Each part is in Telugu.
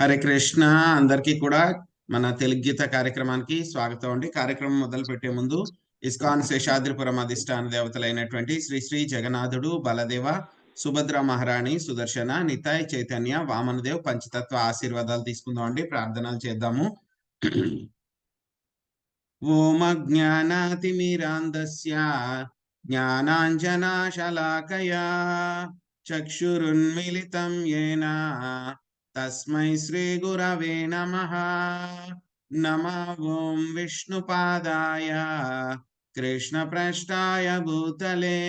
హరే కృష్ణ. అందరికీ కూడా మన తెలుగు గీత కార్యక్రమానికి స్వాగతం అండి. కార్యక్రమం మొదలు పెట్టే ముందు ఇస్కాన్ శేషాద్రిపురం అధిష్టాన దేవతలైనటువంటి శ్రీ శ్రీ జగన్నాథుడు, బలదేవ, సుభద్ర మహారాణి, సుదర్శన, నితాయ్, చైతన్య, వామనదేవ్ పంచతత్వ ఆశీర్వాదాలు తీసుకుందాం అండి. ప్రార్థనలు చేద్దాము. ఓం అజ్ఞానాతిమిరాంధస్య జ్ఞానాంజనాశలాకయా చక్షురున్మిలితం యేన తస్మై శ్రీ గురవే నమః. నమః ఓం విష్ణుపాదాయ కృష్ణప్రష్టాయ భూతలే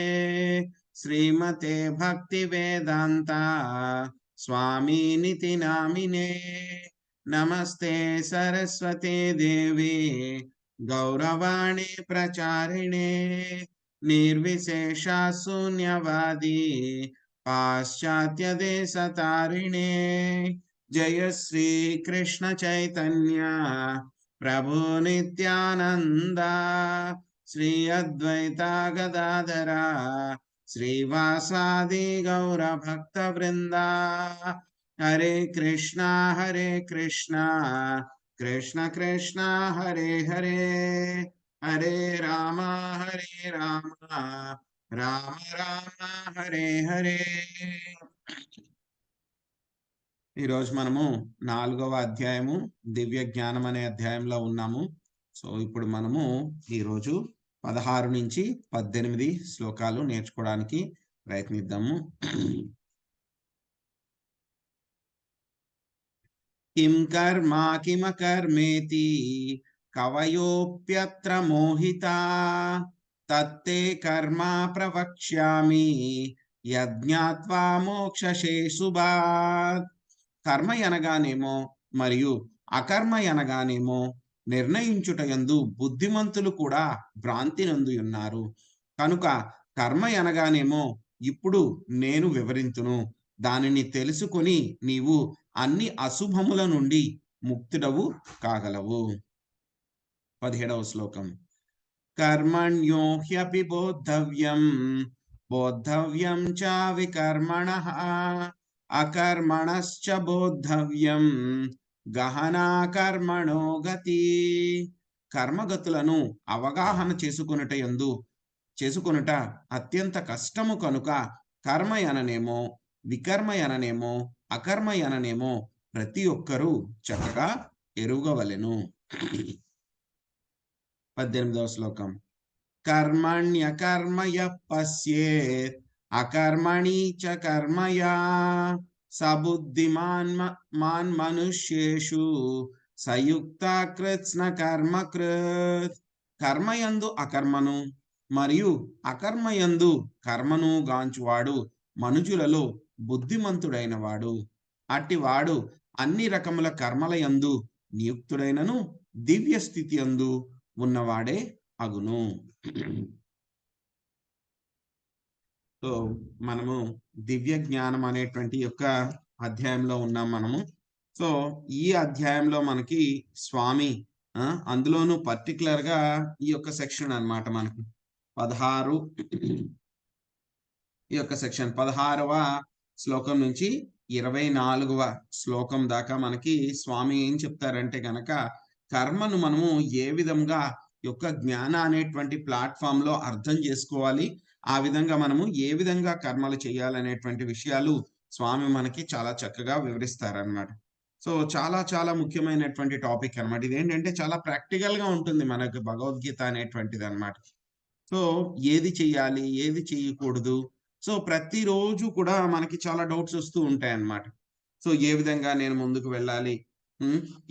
శ్రీమతే భక్తి వేదాంత స్వామినితి నామినే. నమస్తే సరస్వతే దేవి గౌరవాణి ప్రచారిణే నిర్విశేష శూన్యవాది పాశ్చాత్య దేశతారిణే. జయ శ్రీ కృష్ణ చైతన్య ప్రభు నిత్యానంద శ్రీ అద్వైత గదాధర శ్రీవాసాది గౌర భక్త వృంద. హరే కృష్ణ కృష్ణ కృష్ణ హరే హరే, హరే రామ రామ రామ హరే హరే. ఈరోజు మనము 4వ అధ్యాయము దివ్య జ్ఞానం అనే అధ్యాయంలో ఉన్నాము. సో ఇప్పుడు మనము ఈరోజు 16 నుంచి 18 శ్లోకాలు నేర్చుకోవడానికి ప్రయత్నిద్దాము. కిం కర్మ కిమకర్మేతి కవయోప్యత్ర మోహితా తత్తే కర్మ ప్రవక్ష్యామి యజ్ఞాత్వా మోక్షసే శుభాత్. కర్మ అనగానేమో మరియు అకర్మ అనగానేమో నిర్ణయించుటయందు బుద్ధిమంతులు కూడా భ్రాంతి నందు ఉన్నారు. కనుక కర్మ అనగానేమో ఇప్పుడు నేను వివరింతును, దానిని తెలుసుకొని నీవు అన్ని అశుభముల నుండి ముక్తుడవు కాగలవు. 17వ శ్లోకం. కర్మణ్యో హ్యపి బోద్ధవ్యం చ వికర్మణః అకర్మణశ్చ బోద్ధవ్యం గహనా కర్మణో గతి. కర్మగతులను అవగాహన చేసుకొనుట అత్యంత కష్టము కనుక కర్మ అననేమో వికర్మ అననేమో అకర్మ అననేమో ప్రతి ఒక్కరూ చక్కగా ఎరుగవలెను. 18వ శ్లోకం. కర్మణ్యకర్మయ పశ్యేత్ అకర్మణి చ కర్మయా సబుద్ధిమాన్ మనుష్యేషు సయుక్త కృత్స్న కర్మకృత్. కర్మయందు అకర్మను మరియు అకర్మయందు కర్మను గాంచువాడు మనుజులలో బుద్ధిమంతుడైన వాడు. అట్టివాడు అన్ని రకముల కర్మలయందు నియుక్తుడైనను దివ్య స్థితి యందు ఉన్నవాడే అగును. సో మనము దివ్య జ్ఞానం అనేటువంటి యొక్క అధ్యాయంలో ఉన్నాం మనము. సో ఈ అధ్యాయంలో మనకి స్వామి అందులోనూ పర్టికులర్ గా ఈ యొక్క సెక్షన్ అన్నమాట, మనకి 16 ఈ యొక్క సెక్షన్ 16వ శ్లోకం నుంచి 24వ శ్లోకం దాకా మనకి స్వామి ఏం చెప్తారంటే గనక కర్మను మనము ఏ విధంగా యొక్క జ్ఞాన అనేటువంటి ప్లాట్ఫామ్ లో అర్థం చేసుకోవాలి, ఆ విధంగా మనము ఏ విధంగా కర్మలు చేయాలనేటువంటి విషయాలు స్వామి మనకి చాలా చక్కగా వివరిస్తారన్నమాట. సో చాలా చాలా ముఖ్యమైనటువంటి టాపిక్ అన్నమాట. ఇదేంటంటే చాలా ప్రాక్టికల్ గా ఉంటుంది మనకు భగవద్గీత అనేటువంటిది అన్నమాట. సో ఏది చెయ్యాలి, ఏది చేయకూడదు, సో ప్రతిరోజు కూడా మనకి చాలా డౌట్స్ వస్తూ ఉంటాయి అన్నమాట. సో ఏ విధంగా నేను ముందుకు వెళ్ళాలి,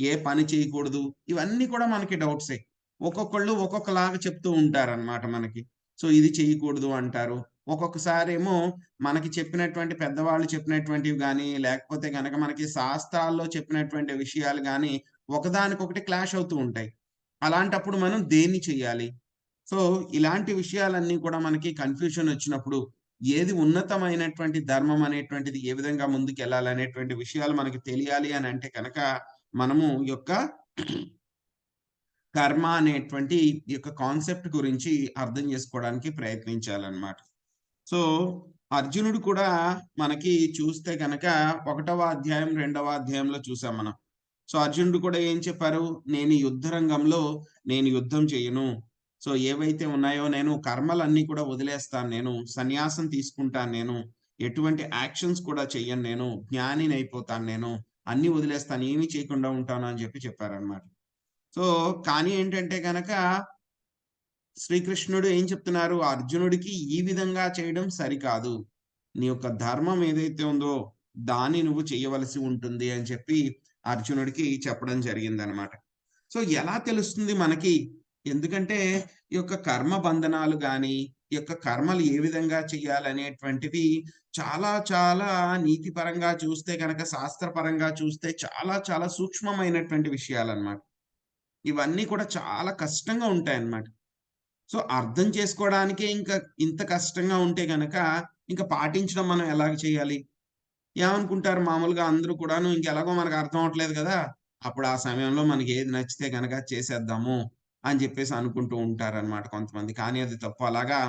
ఏ పని చేయకూడదు, ఇవన్నీ కూడా మనకి డౌట్సే. ఒక్కొక్కళ్ళు ఒక్కొక్కలాగా చెప్తూ ఉంటారన్నమాట మనకి. సో ఇది చేయకూడదు అంటారు. ఒక్కొక్కసారి ఏమో మనకి చెప్పినటువంటి పెద్దవాళ్ళు చెప్పినటువంటివి కానీ, లేకపోతే గనక మనకి శాస్త్రాల్లో చెప్పినటువంటి విషయాలు కానీ ఒకదానికొకటి క్లాష్ అవుతూ ఉంటాయి. అలాంటప్పుడు మనం దేన్ని చెయ్యాలి? సో ఇలాంటి విషయాలన్నీ కూడా మనకి కన్ఫ్యూషన్ వచ్చినప్పుడు ఏది ఉన్నతమైనటువంటి ధర్మం అనేటువంటిది ఏ విధంగా ముందుకు వెళ్ళాలనేటువంటి విషయాలు మనకి తెలియాలి అని అంటే కనుక మనము యొక్క కర్మ అనేటువంటి ఈ యొక్క కాన్సెప్ట్ గురించి అర్థం చేసుకోవడానికి ప్రయత్నించాలన్నమాట. సో అర్జునుడు కూడా మనకి చూస్తే గనక 1వ అధ్యాయం, 2వ అధ్యాయంలో చూసాం మనం. సో, అర్జునుడు కూడా ఏం చెప్పారు? నేను యుద్ధ రంగంలో నేను యుద్ధం చెయ్యను. సో, ఏవైతే ఉన్నాయో నేను కర్మలన్నీ కూడా వదిలేస్తాను నేను. సన్యాసం తీసుకుంటాను నేను. ఎటువంటి యాక్షన్స్ కూడా చెయ్యను నేను. జ్ఞానినైపోతాను నేను. అన్నీ వదిలేస్తాను. ఏమీ చేయకుండా ఉంటాను అని చెప్పారనమాట. సో, కానీ ఏంటంటే గనక శ్రీకృష్ణుడు ఏం చెప్తున్నారు? అర్జునుడికి ఈ విధంగా చేయడం సరికాదు. నీ యొక్క ధర్మం ఏదైతే ఉందో దాన్ని నువ్వు చేయవలసి ఉంటుంది అని చెప్పి అర్జునుడికి చెప్పడం జరిగిందనమాట. సో, ఎలా తెలుస్తుంది మనకి? ఎందుకంటే ఈ యొక్క కర్మ బంధనాలు గాని, ఈ యొక్క కర్మలు ఏ విధంగా చేయాలనేటువంటివి చాలా చాలా నీతిపరంగా చూస్తే గనక, శాస్త్రపరంగా చూస్తే చాలా చాలా సూక్ష్మమైనటువంటి విషయాలన్నమాట. ఇవన్నీ కూడా చాలా కష్టంగా ఉంటాయన్నమాట. సో, అర్థం చేసుకోవడానికే ఇంత కష్టంగా ఉంటే గనక, ఇంక పాటించడం మనం ఎలాగ చేయాలి? ఏమనుకుంటారు మామూలుగా అందరూ కూడాను ఇంకెలాగో మనకు అర్థం అవ్వట్లేదు గదా! అప్పుడు ఆ సమయంలో మనకి ఏది నచ్చితే గనక చేసేద్దాము అని జెప్పేసి అనుకుంటూ ఉంటారనమాట కొంతమంది. కానీ అది తప్పు. అలాగా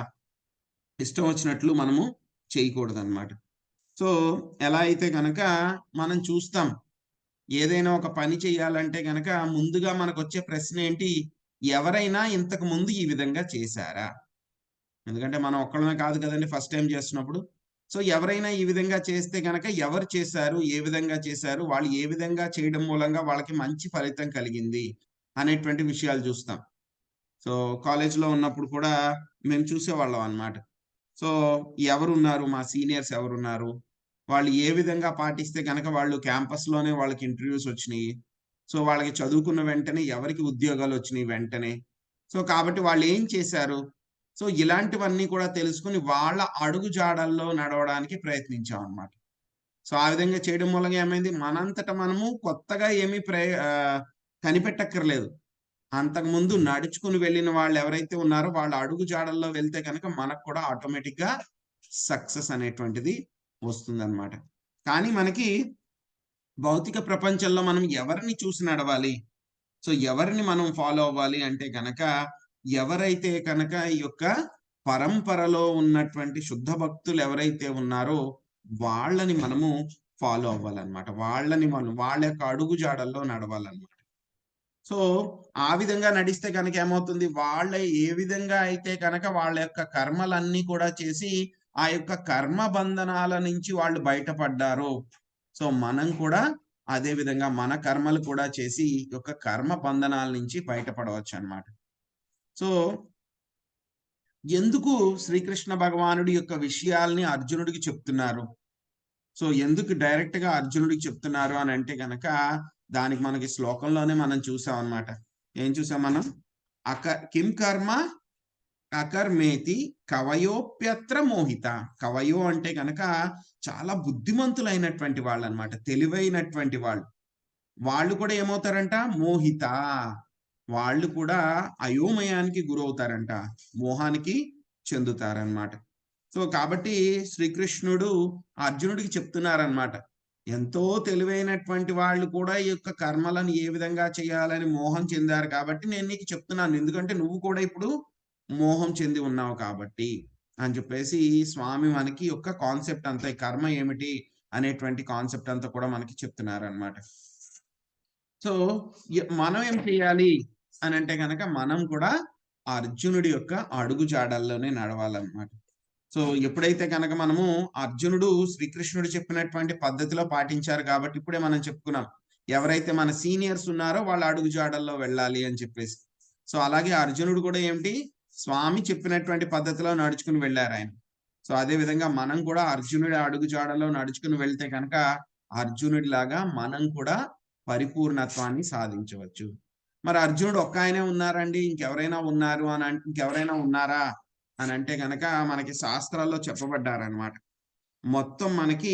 ఇష్టం వచ్చినట్లు మనము చేయకూడదనమాట. సో, ఎలా అయితే గనక మనం చూస్తాం. ఏదైనా ఒక పని చేయాలంటే గనక ముందుగా మనకొచ్చే ప్రశ్నేంటి? ఎవరైనా ఇంతకు ముందు ఈ విధంగా చేశారా? ఎందుకంటే మనం ఒక్కళ్ళమే కాదు కదండీ ఫస్ట్ టైమ్ చేస్తున్నప్పుడు. సో, ఎవరైనా ఈ విధంగా చేస్తే గనక ఎవరు చేశారు? ఏ విధంగా చేశారు? వాళ్ళు ఏ విధంగా చేయడం మూలంగా వాళ్ళకి మంచి ఫలితం కలిగింది? అనేటువంటి విషయాలు చూస్తాం. సో, కాలేజ్‌లో ఉన్నప్పుడు కూడా మేము చూసేవాళ్ళం అన్నమాట. సో, ఎవరున్నారు? మా సీనియర్స్ ఎవరున్నారు? వాళ్ళు ఏ విధంగా పాటిస్తే గనక వాళ్ళు క్యాంపస్‌లోనే వాళ్ళకి ఇంటర్‌వ్యూస్ వచ్చినియి. సో, వాళ్ళకి చదువుకున్న వెంటనే ఎవరికి ఉద్యోగాలొచ్చినియి వెంటనే. సో, కాబట్టి వాళ్ళేం చేశారు? సో, ఇలాంటివన్నీ కూడా తెలుసుకొని వాళ్ళ అడుగు జాడల్లో నడవడానికి ప్రయత్నించామనమాట. సో, ఆ విధంగా చేయడం మూలంగా ఏమైంది? మనంతట మనము కొత్తగా ఏమీ కనిపెట్టక్కర్లేదు. అంతకుముందు నడుచుకొని వెళ్ళిన వాళ్ళెవరైతే ఉన్నారో వాళ్ళ అడుగు జాడల్లో వెళ్తే గనక మనకు కూడా ఆటోమేటిక్‌గా సక్సెస్ అనేటువంటిది వస్తుందనమాట. కానీ మనకి భౌతిక ప్రపంచంలో మనం ఎవరిని చూసి నడవాలి? సో, ఎవరిని మనం ఫాలో అవ్వాలి అంటే గనక, ఎవరైతే కనుక ఈ యొక్క పరంపరలో ఉన్నటువంటి శుద్ధ భక్తులు ఎవరైతే ఉన్నారో, వాళ్ళని మనము ఫాలో అవ్వాలన్నమాట. వాళ్ళ యొక్క అడుగు జాడల్లో నడవాలన్నమాట. సో, ఆ విధంగా నడిస్తే గనక ఏమవుతుంది? ఏ విధంగా అయితే గనక వాళ్ళ యొక్క కర్మలన్నీ కూడా చేసి, ఆ యొక్క కర్మ బంధనాల నుంచి వాళ్ళు బయటపడ్డారో, సో, మనం కూడా అదే విధంగా మన కర్మలు కూడా చేసి, ఈ యొక్క కర్మ బంధనాల నుంచి బయటపడవచ్చనమాట. సో, ఎందుకు శ్రీకృష్ణ భగవానుడి యొక్క విషయాల్ని అర్జునుడికి చెప్తున్నారు? సో, ఎందుకు డైరెక్ట్‌గా అర్జునుడికి చెప్తున్నారు అనంటే గనక, దానికి మనకి శ్లోకంలోనే మనం చూసామనమాట. ఏం చూసాం మనం? కిం కర్మ అకర్మేతి కవయోప్యత్ర మోహిత. కవయో అంటే గనక చాలా బుద్ధిమంతులైనటువంటి వాళ్ళనమాట. తెలివైనటువంటి వాళ్ళు. వాళ్ళు కూడా ఏమవుతారంట? మోహిత. వాళ్ళు కూడా అయోమయానికి గురవుతారంట. మోహానికి చెందుతారనమాట. సో, కాబట్టి శ్రీకృష్ణుడు అర్జునుడికి చెప్తున్నారనమాట. ఎంతో తెలివైనటువంటి వాళ్ళు కూడా ఈ యొక్క కర్మలను ఏ విధంగా చేయాలని మోహం చెందారు కాబట్టి నేను నీకు చెప్తున్నాను. ఎందుకంటే నువ్వు కూడా ఇప్పుడు మోహం చెంది ఉన్నావు కాబట్టి అని చెప్పేసి స్వామి మనకి యొక్క కాన్సెప్ట్ అంతా ఈ కర్మ ఏమిటి అనేటువంటి కాన్సెప్ట్ అంతా కూడా మనకి చెప్తున్నారనమాట. సో, మనం ఏం చేయాలి అనంటే గనక మనం కూడా అర్జునుడి యొక్క అడుగు జాడల్లోనే నడవాలన్నమాట. సో, ఎప్పుడైతే గనక మనము అర్జునుడు శ్రీకృష్ణుడు చెప్పినటువంటి పద్ధతిలో పాటించారు కాబట్టి ఇప్పుడే మనం చెప్పుకున్నాం. ఎవరైతే మన సీనియర్స్ ఉన్నారో వాళ్ళ అడుగు జాడల్లో వెళ్ళాలి అని చెప్పేసి. సో, అలాగే అర్జునుడు కూడా ఏంటి స్వామి చెప్పినటువంటి పద్ధతిలో నడుచుకొని వెళ్లారాయన. సో, అదే విధంగా మనం కూడా అర్జునుడి అడుగు జాడలో నడుచుకొని వెళ్తే గనక అర్జునుడిలాగా మనం కూడా పరిపూర్ణత్వాన్ని సాధించవచ్చు. మరి అర్జునుడు ఒక్కాయనే ఉన్నారండి? ఇంకెవరైనా ఉన్నారా? అనంటే గనక మనకి శాస్త్రాల్లో చెప్పబడ్డారనమాట. మొత్తం మనకి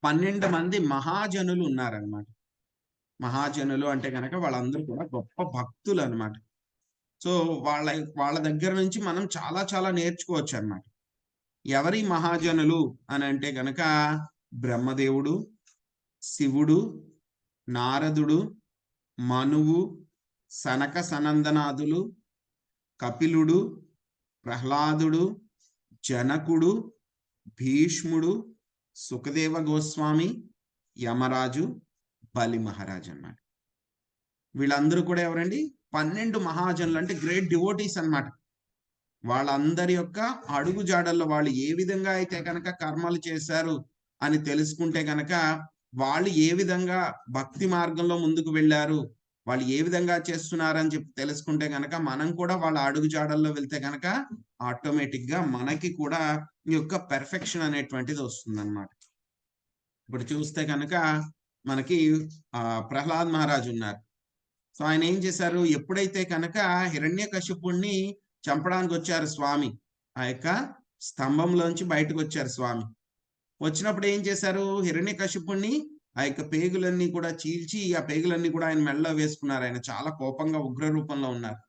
12 మంది మహాజనులు ఉన్నారనమాట. మహాజనులు అంటే గనక వాళ్ళందరూ కూడా గొప్ప భక్తులనమాట. సో, వాళ్ళ వాళ్ళ దగ్గర నుంచి మనం చాలా చాలా నేర్చుకోవచ్చనమాట. ఎవరి మహాజనులు అనంటే గనక బ్రహ్మదేవుడు, శివుడు, నారదుడు, మనువు, సనక సనందనాదులు, కపిలుడు, ప్రహ్లాదుడు, జనకుడు, భీష్ముడు, సుఖదేవ గోస్వామి, యమరాజు, బలి మహారాజ్ అన్నమాట. వీళ్ళందరూ కూడా ఎవరండి? 12 మహాజనులు, అంటే గ్రేట్ డివోటీస్ అన్నమాట. వాళ్ళందరి యొక్క అడుగు జాడల్లో వాళ్ళు ఏ విధంగా అయితే కనుక కర్మలు చేశారు అని తెలుసుకుంటే కనుక, వాళ్ళు ఏ విధంగా భక్తి మార్గంలో ముందుకు వెళ్ళారు, వాళ్ళు ఏ విధంగా చేస్తున్నారని చెప్పి తెలుసుకుంటే గనక, మనం కూడా వాళ్ళ అడుగు జాడల్లో వెళ్తే గనక ఆటోమేటిక్ గా మనకి కూడా ఈ యొక్క పెర్ఫెక్షన్ అనేటువంటిది వస్తుందన్నమాట. ఇప్పుడు చూస్తే కనుక మనకి ప్రహ్లాద్ మహారాజ్ ఉన్నారు. సో ఆయన ఏం చేశారు? ఎప్పుడైతే కనుక హిరణ్యకశిపుణ్ణి చంపడానికి వచ్చారు స్వామి, ఆ యొక్క స్తంభంలోంచి బయటకు వచ్చారు స్వామి. వచ్చినప్పుడు ఏం చేశారు? హిరణ్యకశిపుణ్ణి ఆ యొక్క పేగులన్నీ కూడా చీల్చి, ఆ పేగులన్నీ కూడా ఆయన మెడలో వేసుకున్నారు. ఆయన చాలా కోపంగా ఉగ్ర రూపంలో ఉన్నారు.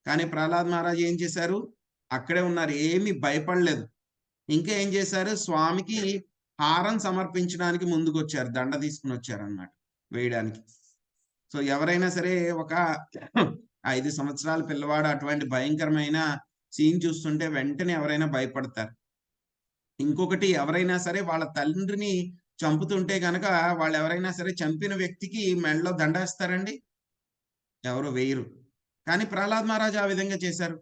కానీ ప్రహ్లాద్ మహారాజ్ ఏం చేశారు? అక్కడే ఉన్నారు, ఏమీ భయపడలేదు. ఇంకా ఏం చేశారు? స్వామికి హారం సమర్పించడానికి ముందుకొచ్చారు, దండ తీసుకుని వచ్చారన్నమాట వేయడానికి. సో ఎవరైనా సరే ఒక 5 సంవత్సరాల పిల్లవాడు అటువంటి భయంకరమైన సీన్ చూస్తుంటే వెంటనే ఎవరైనా భయపడతారు. ఇంకొకటి, ఎవరైనా సరే వాళ్ళ తండ్రిని చంపుతుంటే గనక, వాళ్ళు ఎవరైనా సరే చంపిన వ్యక్తికి మెడలో దండేస్తారండి? ఎవరు వేయరు. కానీ ప్రహ్లాద్ మహారాజ్ ఆ విధంగా చేశారు.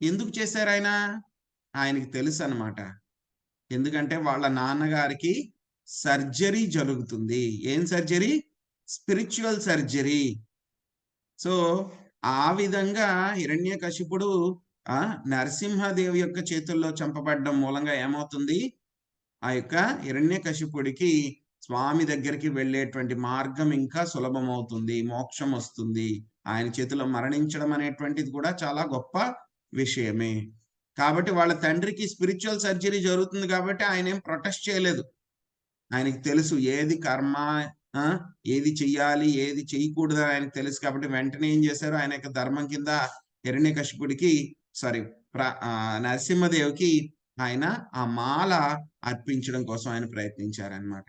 ఎందుకు చేశారు ఆయన? ఆయనకి తెలుసు అన్నమాట. ఎందుకంటే వాళ్ళ నాన్నగారికి సర్జరీ జరుగుతుంది. ఏం సర్జరీ? Spiritual surgery. సో ఆ విధంగా హిరణ్యకశిపుడు నరసింహదేవి యొక్క చేతుల్లో చంపబడడం మూలంగా ఏమవుతుంది? ఆ యొక్క హిరణ్యకశిపుడికి స్వామి దగ్గరికి వెళ్ళేటువంటి మార్గం ఇంకా సులభమవుతుంది, మోక్షం వస్తుంది. ఆయన చేతిలో మరణించడం అనేటువంటిది కూడా చాలా గొప్ప విషయమే. కాబట్టి వాళ్ళ తండ్రికి స్పిరిచువల్ సర్జరీ జరుగుతుంది కాబట్టి ఆయన ఏం ప్రొటెస్ట్ చేయలేదు. ఆయనకి తెలుసు ఏది కర్మ, ఏది చెయ్యాలి, ఏది చేయకూడదు ఆయనకు తెలుసు. కాబట్టి వెంటనే ఏం చేశారు? ఆయన యొక్క ధర్మం కింద హిరణ్యకశిపుడికి సారీ నరసింహదేవికి ఆయన ఆ మాల అర్పించడం కోసం ఆయన ప్రయత్నించారనమాట.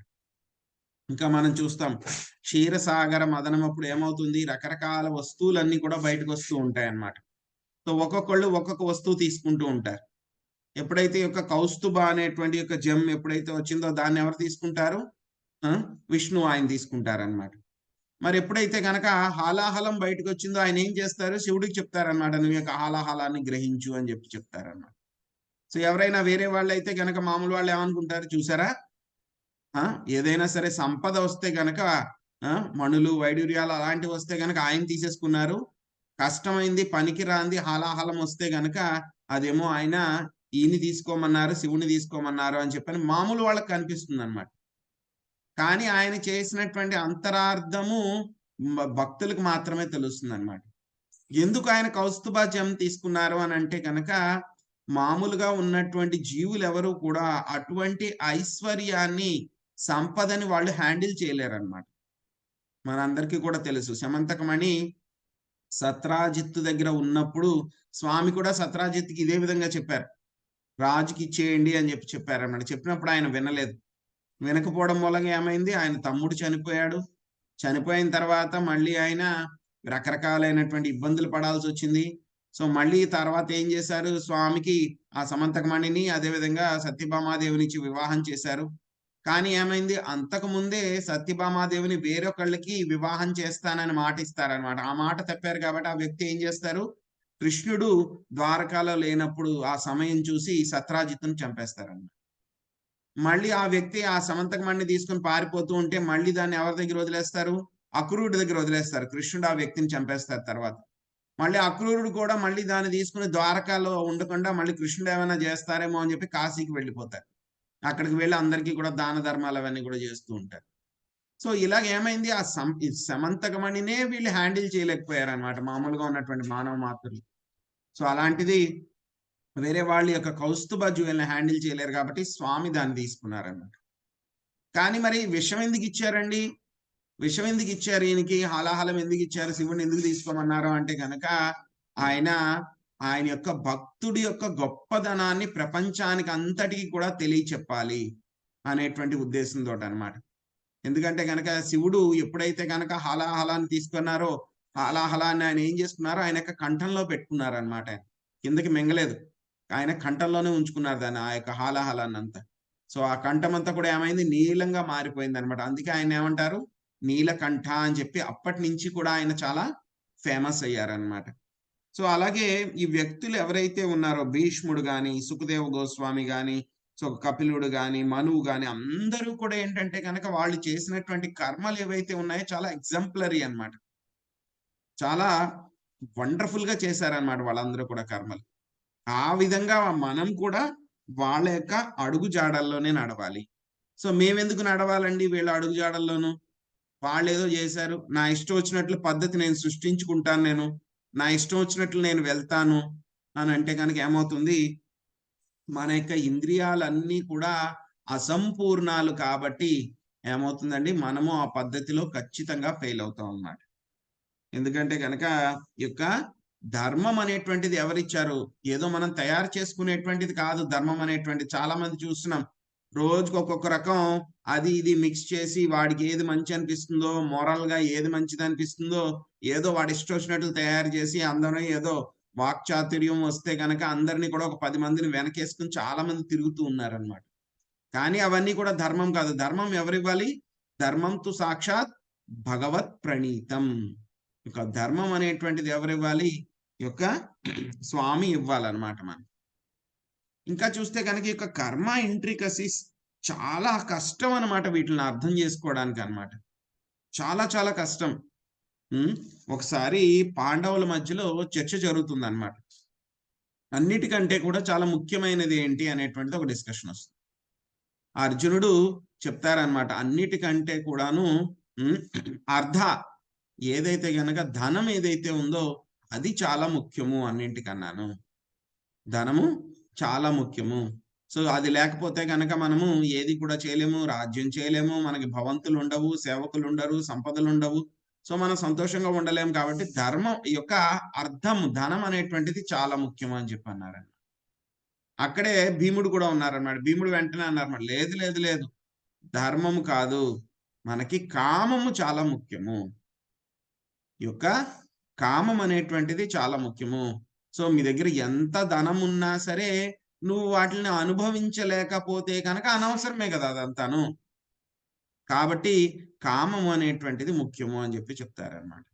ఇంకా మనం చూస్తాం క్షీరసాగర మదనం అప్పుడు ఏమవుతుంది? రకరకాల వస్తువులన్నీ కూడా బయటకు వస్తూ ఉంటాయి అన్నమాట. సో ఒక్కొక్కళ్ళు ఒక్కొక్క వస్తువు తీసుకుంటూ ఉంటారు. ఎప్పుడైతే ఈ యొక్క కౌస్తుభ అనేటువంటి యొక్క జెమ్ ఎప్పుడైతే వచ్చిందో దాన్ని ఎవరు తీసుకుంటారు? విష్ణు ఆయన తీసుకుంటారనమాట. మరి ఎప్పుడైతే గనక హాలాహలం బయటకు వచ్చిందో ఆయన ఏం చేస్తారు? శివుడికి చెప్తారనమాట, నువ్వు యొక్క హాలాహలాన్ని గ్రహించు అని చెప్పి చెప్తారన్నమాట. సో ఎవరైనా వేరే వాళ్ళు అయితే గనక మామూలు వాళ్ళు ఏమనుకుంటారు? చూసారా, ఏదైనా సరే సంపద వస్తే గనక, మణులు వైడూర్యాలు అలాంటివి వస్తే గనక ఆయన తీసేసుకున్నారు. కష్టమైంది పనికి రాంది హాలాహలం వస్తే గనక అదేమో ఆయన ఈయన్ని తీసుకోమన్నారు, శివుని తీసుకోమన్నారు అని చెప్పని మామూలు వాళ్ళకి కనిపిస్తుంది అనమాట. కానీ ఆయన చేసినటువంటి అంతరార్థము భక్తులకు మాత్రమే తెలుస్తుంది అనమాట. ఎందుకు ఆయన కౌస్తుభ జెమ్ తీసుకున్నారు అని అంటే కనుక, మామూలుగా ఉన్నటువంటి జీవులు ఎవరు కూడా అటువంటి ఐశ్వర్యాన్ని, సంపదని వాళ్ళు హ్యాండిల్ చేయలేరన్నమాట. మనందరికీ కూడా తెలుసు సమంతకమణి సత్రాజిత్తు దగ్గర ఉన్నప్పుడు స్వామి కూడా సత్రాజిత్తుకి ఇదే విధంగా చెప్పారు, రాజుకి ఇచ్చేయండి అని చెప్పి చెప్పారన్నమాట. చెప్పినప్పుడు ఆయన వినలేదు. వినకపోవడం మూలంగా ఏమైంది? ఆయన తమ్ముడు చనిపోయాడు. చనిపోయిన తర్వాత మళ్ళీ ఆయన రకరకాలైనటువంటి ఇబ్బందులు పడాల్సి వచ్చింది. సో మళ్ళీ తర్వాత ఏం చేశారు? స్వామికి ఆ సమంతకమణిని అదేవిధంగా సత్యభామాదేవినిచ్చి వివాహం చేశారు. కానీ ఏమైంది? అంతకు ముందే సత్యభామాదేవిని వేరొకళ్ళకి వివాహం చేస్తానని మాట ఇస్తారనమాట. ఆ మాట తప్పారు కాబట్టి ఆ వ్యక్తి ఏం చేస్తారు? కృష్ణుడు ద్వారకాలో లేనప్పుడు ఆ సమయం చూసి సత్రాజిత్తును చంపేస్తారన్నమాట. మళ్ళీ ఆ వ్యక్తి ఆ సమంతకమణిని తీసుకుని పారిపోతూ ఉంటే మళ్ళీ దాన్ని ఎవరి దగ్గర వదిలేస్తారు? అక్రూరుడి దగ్గర వదిలేస్తారు. కృష్ణుడు ఆ వ్యక్తిని చంపేస్తారు తర్వాత. మళ్ళీ అక్రూరుడు కూడా మళ్ళీ దాన్ని తీసుకుని ద్వారకాలో ఉండకుండా మళ్ళీ కృష్ణుడు ఏమైనా చేస్తారేమో అని చెప్పి కాశీకి వెళ్ళిపోతారు. అక్కడికి వెళ్ళి అందరికీ కూడా దాన ధర్మాలు అవన్నీ కూడా చేస్తూ ఉంటారు. సో ఇలాగ ఏమైంది? ఆ సమంతకమణినే వీళ్ళు హ్యాండిల్ చేయలేకపోయారు అనమాట, మామూలుగా ఉన్నటువంటి మానవ మాతృలు. సో అలాంటిది వేరే వాళ్ళ యొక్క కౌస్తుభ జ్యువెల్ని హ్యాండిల్ చేయలేరు కాబట్టి స్వామి దాన్ని తీసుకున్నారన్నమాట. కానీ మరి విషం ఎందుకు ఇచ్చారండి? విషం ఎందుకు ఇచ్చారు ఈయనకి? హాలాహలం ఎందుకు ఇచ్చారు? శివుని ఎందుకు తీసుకోమన్నారు అంటే కనుక, ఆయన యొక్క భక్తుడి యొక్క గొప్పదనాన్ని ప్రపంచానికి అంతటికి కూడా తెలియచెప్పాలి అనేటువంటి ఉద్దేశంతో అనమాట. ఎందుకంటే కనుక శివుడు ఎప్పుడైతే కనుక హాలాహలాన్ని తీసుకున్నారో, హాలాహలాన్ని ఆయన ఏం చేసుకున్నారో ఆయన యొక్క కంఠంలో పెట్టుకున్నారు అనమాట. కిందకి మింగలేదు, ఆయన కంఠంలోనే ఉంచుకున్నారు దాన్ని, ఆ యొక్క హాలాహలాన్ని అంతా. సో ఆ కంఠం అంతా కూడా ఏమైంది, నీలంగా మారిపోయింది అనమాట. అందుకే ఆయన ఏమంటారు, నీలకంఠ అని చెప్పి అప్పటి నుంచి కూడా ఆయన చాలా ఫేమస్ అయ్యారనమాట. సో అలాగే ఈ వ్యక్తులు ఎవరైతే ఉన్నారో భీష్ముడు గాని, సుఖదేవ గోస్వామి గాని, సో కపిలుడు గాని, మనువు గాని అందరూ కూడా ఏంటంటే గనక వాళ్ళు చేసినటువంటి కర్మలు ఏవైతే ఉన్నాయో చాలా ఎగ్జాంపులరీ అన్నమాట. చాలా వండర్‌ఫుల్ గా చేశారన్నమాట వాళ్ళందరూ కూడా కర్మలు. ఆ విధంగా మనం కూడా వాళ్ళ యొక్క అడుగు జాడల్లోనే నడవాలి. సో మేమెందుకు నడవాలండి వీళ్ళ అడుగు జాడల్లోను? వాళ్ళేదో జేశారు. నా ఇష్టం వచ్చినట్లు పద్ధతి నేను సృష్టించుకుంటాను నేను. నా ఇష్టం వచ్చినట్లు నేను వెళ్తాను అనంటే గనక ఏమవుతుంది, మన యొక్క ఇంద్రియాలన్నీ కూడా అసంపూర్ణాలు కాబట్టి ఏమవుతుందండి, మనము ఆ పద్ధతిలో ఖచ్చితంగా ఫెయిల్ అవుతాం అన్నమాట. ఎందుకంటే గనక ఈ యొక్క ధర్మం అనేటువంటిది ఎవరిచ్చారు? ఏదో మనం తయారు చేసుకునేటువంటిది కాదు ధర్మం అనేటువంటిది. చాలా మంది చూస్తున్నాం. రోజుకి ఒక్కొక్క రకం అది ఇది మిక్స్ చేసి వాడికి ఏది మంచి అనిపిస్తుందో, మోరల్‌గా ఏది మంచిదనిపిస్తుందో, ఏదో వాడి ఇష్టం వచ్చినట్లు తయారు చేసి అందరూ ఏదో వాక్చాతుర్యం వస్తే గనక అందరిని కూడా ఒక 10 మందిని వెనకేసుకొని చాలా మంది తిరుగుతూ ఉన్నారనమాట. కానీ అవన్నీ కూడా ధర్మం కాదు. ధర్మం ఎవరివ్వాలి? ధర్మం తు సాక్షాత్ భగవత్ ప్రణీతం. ఇక ధర్మం అనేటువంటిది ఎవరివ్వాలి? ఈ యొక్క స్వామి ఇవ్వాలన్నమాట మనకి. ఇంకా చూస్తే గనక ఈ యొక్క కర్మ ఇంట్రికసీస్ చాలా కష్టం అన్నమాట వీటిల్ని అర్థం చేసుకోవడానికన్నమాట. చాలా చాలా కష్టం. హ్మ్. ఒకసారి పాండవుల మధ్యలో చర్చ జరుగుతుందన్నమాట. అన్నిటికంటే కూడా చాలా ముఖ్యమైనది ఏంటి అనేటువంటిది ఒక డిస్కషన్ వస్తుంది. అర్జునుడు చెప్తారన్నమాట. అన్నిటికంటే కూడాను హ్మ్. అర్ధ ఏదైతే గనక ధనం ఏదైతే ఉందో అది చాలా ముఖ్యము అన్నింటికన్నాను. ధనము చాలా ముఖ్యము. సో, అది లేకపోతే గనక మనము ఏది కూడా చేయలేము. రాజ్యం చేయలేము. మనకి భవంతులుండవు, సేవకులుండరు, సంపదలుండవు. సో, మనం సంతోషంగా ఉండలేము కాబట్టి ధర్మం యొక్క అర్థం ధనం అనేటువంటిది చాలా ముఖ్యం అని చెప్పన్నారండి. అక్కడే భీముడు కూడా ఉన్నారన్నమాట. భీముడు వెంటనే అన్నారన్నమాట. లేదు, లేదు, లేదు. ధర్మము కాదు. మనకి కామము చాలా ముఖ్యము. ఈ యొక్క కామం అనేటువంటిది చాలా ముఖ్యము. సో, మీ దగ్గర ఎంత ధనమున్నా సరే, నువ్వు వాటిల్ని అనుభవించలేకపోతే గనక అనవసరమే గదా అదంతాను. కాబట్టి కామం అనేటువంటిది ముఖ్యము అని జెప్పి చెప్తారనమాట.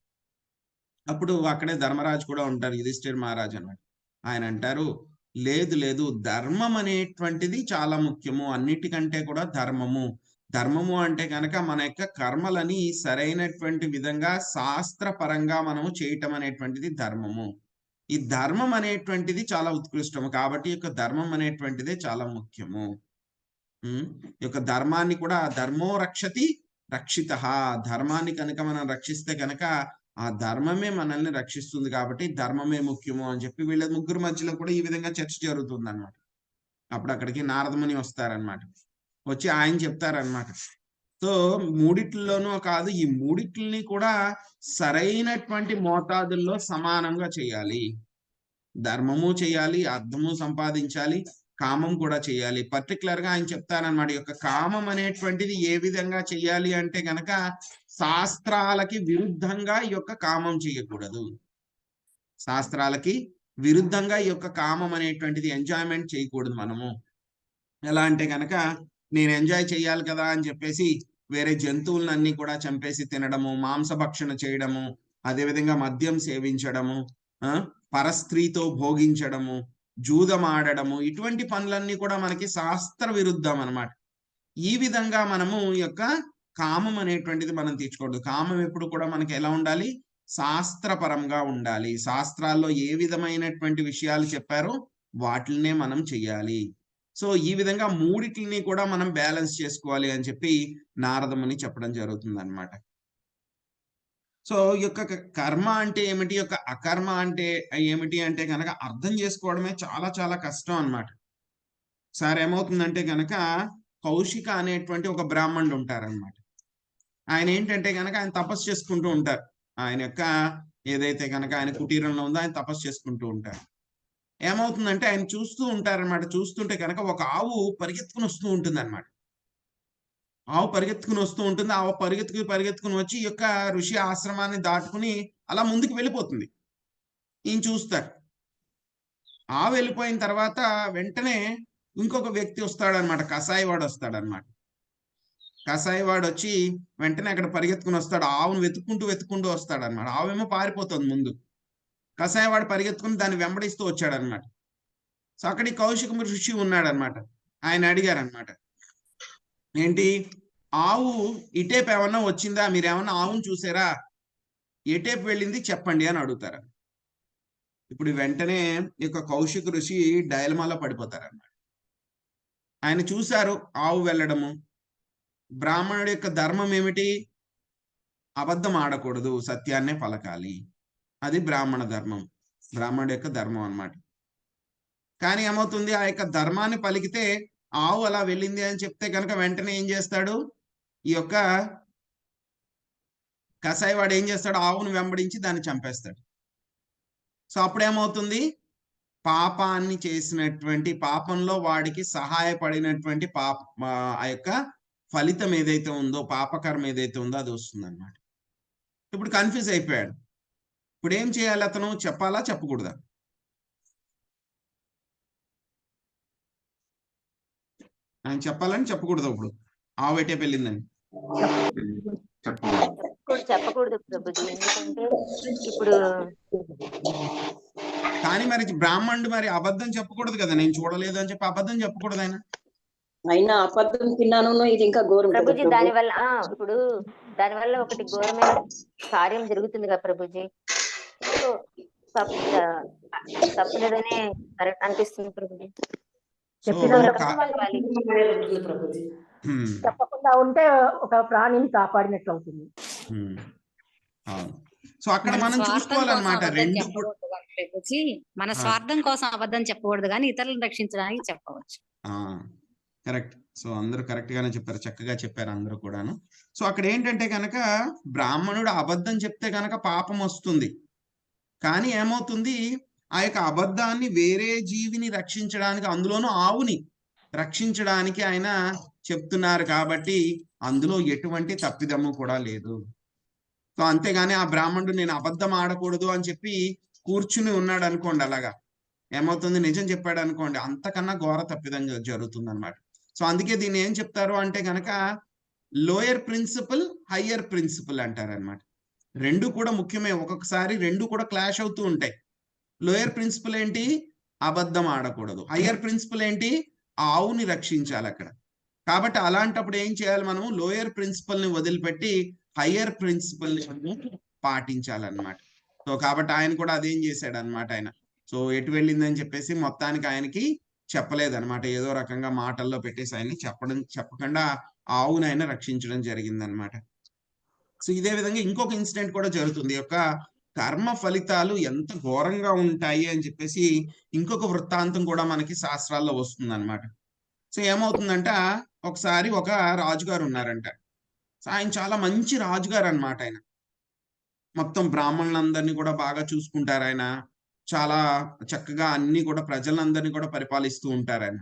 అప్పుడు అక్కడే ధర్మరాజు కూడా ఉంటారు. యుధిష్ఠిర మహారాజు అన్నమాట. ఆయనంటారు, లేదు, లేదు. ధర్మం అనేటువంటిది చాలా ముఖ్యము. అన్నిటికంటే కూడా ధర్మము. ధర్మము అంటే గనక మన యొక్క కర్మలని సరైనటువంటి విధంగా శాస్త్రపరంగా మనము చేయటం అనేటువంటిది ధర్మము. ఈ ధర్మం అనేటువంటిది చాలా ఉత్కృష్టము. కాబట్టి ఈ యొక్క ధర్మం అనేటువంటిదే చాలా ముఖ్యము. హ్మ్. ఈ యొక్క ధర్మాన్ని కూడా ధర్మో రక్షతి రక్షితః. ధర్మాన్ని కనుక మనం రక్షిస్తే గనక ఆ ధర్మమే మనల్ని రక్షిస్తుంది కాబట్టి ధర్మమే ముఖ్యము అని చెప్పి వీళ్ళ ముగ్గురు మధ్యలో కూడా ఈ విధంగా చర్చ జరుగుతుందన్నమాట. అప్పుడు అక్కడికి నారదముని వస్తారన్నమాట. వచ్చి ఆయన చెప్తారన్నమాట. సో, మూడిట్లలోనూ కాదు ఈ మూడిట్లిని కూడా సరైనటువంటి మోతాదుల్లో సమానంగా చేయాలి. ధర్మము చేయాలి, అర్థము సంపాదించాలి, కామం కూడా చేయాలి. పర్టిక్యులర్‌గా ఆయన చెప్తారన్నమాట. ఈ యొక్క కామం అనేటువంటిది ఏ విధంగా చేయాలి అంటే గనక శాస్త్రాలకి విరుద్ధంగా ఈ యొక్క కామం చేయకూడదు. శాస్త్రాలకి విరుద్ధంగా ఈ యొక్క కామం అనేటువంటిది ఎంజాయ్‌మెంట్ చేయకూడదు మనము. ఎలా అంటే గనక నేను ఎంజాయ్ చేయాలి కదా అని చెప్పేసి వేరే జంతువులనన్నీ కూడా చంపేసి తినడము, మాంసభక్షణ చేయడము, అదే విధంగా మద్యం సేవించడము, ఆ! పరస్త్రీతో భోగించడము, జూదమాడడము ఇటువంటి పనులన్నీ కూడా మనకి శాస్త్ర విరుద్ధం అన్నమాట. ఈ విధంగా మనము ఈ యొక్క కామం అనేటువంటిది మనం తీర్చుకోవద్దు. కామం ఎప్పుడు కూడా మనకి ఎలా ఉండాలి? శాస్త్రపరంగా ఉండాలి. శాస్త్రాల్లో ఏ విధమైనటువంటి విషయాలు చెప్పారో వాటిల్నే మనం చెయ్యాలి. సో, ఈ విధంగా మూడిటిలిని కూడా మనం బ్యాలెన్స్ చేసుకోవాలి అని చెప్పి నారదముని చెప్పడం జరుగుతుందన్నమాట. సో, ఈ యొక్క కర్మ అంటే ఏమిటి? ఈ యొక్క అకర్మ అంటే ఏమిటి అంటే గనక అర్థం చేసుకోవడమే చాలా చాలా కష్టం అన్నమాట. ఒకసారి ఏమవుతుందంటే గనక కౌశిక అనేటువంటి ఒక బ్రాహ్మణుడు ఉంటారన్నమాట. ఆయనేంటంటే గనక ఆయన తపస్సు చేసుకుంటూ ఉంటారు. ఆయన యొక్క ఏదైతే గనక ఆయన కుటీరంలో ఉందో ఆయన తపస్సు చేసుకుంటూ ఉంటారు. ఏమవుతుందంటే ఆయన చూస్తూ ఉంటారన్నమాట. చూస్తుంటే గనక ఒక ఆవు పరిగెత్తుకొని వస్తూ ఉంటుందన్నమాట. ఆవు పరిగెత్తుకొని వస్తూ ఉంటుంది. ఆవు పరిగెత్తుకొని వచ్చి ఈ యొక్క ఋషి ఆశ్రమాన్ని దాటుకొని అలా ముందుకు వెళ్ళిపోతుంది. ఈయన చూస్తారు. ఆవు వెళ్ళిపోయిన తర్వాత వెంటనే ఇంకొక వ్యక్తి వస్తాడనమాట, కసాయివాడు వస్తాడనమాట. కసాయివాడు వచ్చి వెంటనే అక్కడ పరిగెత్తుకుని వస్తాడు, ఆవును వెతుక్కుంటూ వస్తాడనమాట. ఆవేమో పారిపోతుంది ముందు, కసాయివాడు పరిగెత్తుకుని దాన్ని వెంబడిస్తూ వచ్చాడనమాట. సో అక్కడ కౌశిక ఋషి ఉన్నాడనమాట. ఆయన అడిగారనమాట, ఏంటి ఆవు ఇటేపు ఏమన్నా వచ్చిందా, మీరేమన్నా ఆవును చూసారా, ఎటేపు వెళ్ళింది చెప్పండి అని అడుగుతారు. ఇప్పుడు వెంటనే ఈ కౌశిక ఋషి డైలమాలో పడిపోతారన్నమాట. ఆయన చూశారు ఆవు వెళ్ళడము. బ్రాహ్మణుడి యొక్క ధర్మం ఏమిటి, అబద్ధం ఆడకూడదు, సత్యాన్నే పలకాలి, అది బ్రాహ్మణ ధర్మం, బ్రాహ్మణుడి యొక్క ధర్మం అన్నమాట. కానీ ఏమవుతుంది, ఆ యొక్క ధర్మాన్ని పలికితే ఆవు అలా వెళ్ళింది అని చెప్తే కనుక వెంటనే ఏం చేస్తాడు, ఈ యొక్క కసాయివాడు ఏం చేస్తాడు, ఆవును వెంబడించి దాన్ని చంపేస్తాడు. సో అప్పుడేమవుతుంది, పాపాన్ని చేసినటువంటి, పాపంలో వాడికి సహాయపడినటువంటి ఆ యొక్క ఫలితం ఏదైతే ఉందో, పాపకర్మ ఏదైతే ఉందో అది వస్తుంది అన్నమాట. ఇప్పుడు కన్ఫ్యూజ్ అయిపోయాడు. ఇప్పుడు ఏం చేయాలి, అతను చెప్పాలా చెప్పకూడదా? ఆయన చెప్పాలని చెప్పకూడదు, ఇప్పుడు ఆవు ఎటే వెళ్ళిందని చెప్పకూడదు ప్రభుజీ, ఎందుకంటే ఇప్పుడు కానీ మరి బ్రాహ్మణుడు మరి అబద్ధం చెప్పకూడదు కదా, నేను చూడలేదు అని చెప్పి అబద్ధం చెప్పకూడదు ఆయన. అయినా అబద్ధం తిన్నాను, ఇది ఇంకా ఘోరం ప్రభుజీ. దానివల్ల ఇప్పుడు దానివల్ల ఒకటి ఘోరమైన కార్యం జరుగుతుంది కదా ప్రభుజీ. తప్పు లేదనే కరెక్ట్ అనిపిస్తుంది ప్రభుజీ. చెప్పకుండా ఉంటే ఒక ప్రాణిని కాపాడినట్లు అవుతుంది. సో అక్కడ మనం చూసుకోవాలన్నమాట, రెండు మన స్వార్థం కోసం అబద్ధం చెప్పకూడదు, కానీ ఇతరులను రక్షించడానికి చెప్పవచ్చు. కరెక్ట్. సో అందరూ కరెక్ట్ గానే చెప్పారు, చక్కగా చెప్పారు అందరూ కూడాను. సో అక్కడ ఏంటంటే కనుక బ్రాహ్మణుడు అబద్ధం చెప్తే కనుక పాపం వస్తుంది, కానీ ఏమవుతుంది, ఆ యొక్క అబద్ధాన్ని వేరే జీవిని రక్షించడానికి, అందులోనూ ఆవుని రక్షించడానికి ఆయన చెప్తున్నారు కాబట్టి అందులో ఎటువంటి తప్పిదమ్ము కూడా లేదు. సో అంతేగాని ఆ బ్రాహ్మణుడు నేను అబద్ధం ఆడకూడదు అని చెప్పి కూర్చుని ఉన్నాడు అనుకోండి, అలాగా ఏమవుతుంది, నిజం చెప్పాడు అనుకోండి, అంతకన్నా ఘోర తప్పిదం జరుగుతుంది అనమాట. సో అందుకే దీన్ని ఏం చెప్తారు అంటే కనుక లోయర్ ప్రిన్సిపల్, హయ్యర్ ప్రిన్సిపల్ అంటారనమాట. రెండు కూడా ముఖ్యమే, ఒక్కొక్కసారి రెండు కూడా క్లాష్ అవుతూ ఉంటాయి. లోయర్ ప్రిన్సిపల్ ఏంటి, అబద్ధం ఆడకూడదు. హయ్యర్ ప్రిన్సిపల్ ఏంటి, ఆవుని రక్షించాలి అక్కడ. కాబట్టి అలాంటప్పుడు ఏం చేయాలి, మనము లోయర్ ప్రిన్సిపల్ ని వదిలిపెట్టి హయ్యర్ ప్రిన్సిపల్ ని పాటించాలన్నమాట. సో కాబట్టి ఆయన కూడా అదేం చేశాడు అనమాట, ఆయన సో ఎటు వెళ్ళిందని చెప్పేసి మొత్తానికి ఆయనకి చెప్పలేదన్నమాట, ఏదో రకంగా మాటల్లో పెట్టేసి ఆయన్ని చెప్పకుండా ఆవుని ఆయన రక్షించడం జరిగిందనమాట. సో ఇదే విధంగా ఇంకొక ఇన్సిడెంట్ కూడా జరుగుతుంది, యొక్క కర్మ ఫలితాలు ఎంత ఘోరంగా ఉంటాయి అని చెప్పేసి ఇంకొక వృత్తాంతం కూడా మనకి శాస్త్రాల్లో వస్తుంది అనమాట. సో ఏమవుతుందంట, ఒకసారి ఒక రాజుగారు ఉన్నారంట. సో ఆయన చాలా మంచి రాజుగారు అనమాట. ఆయన మొత్తం బ్రాహ్మణులందరినీ కూడా బాగా చూసుకుంటారు, ఆయన చాలా చక్కగా అన్ని కూడా ప్రజలందరినీ కూడా పరిపాలిస్తూ ఉంటారు ఆయన.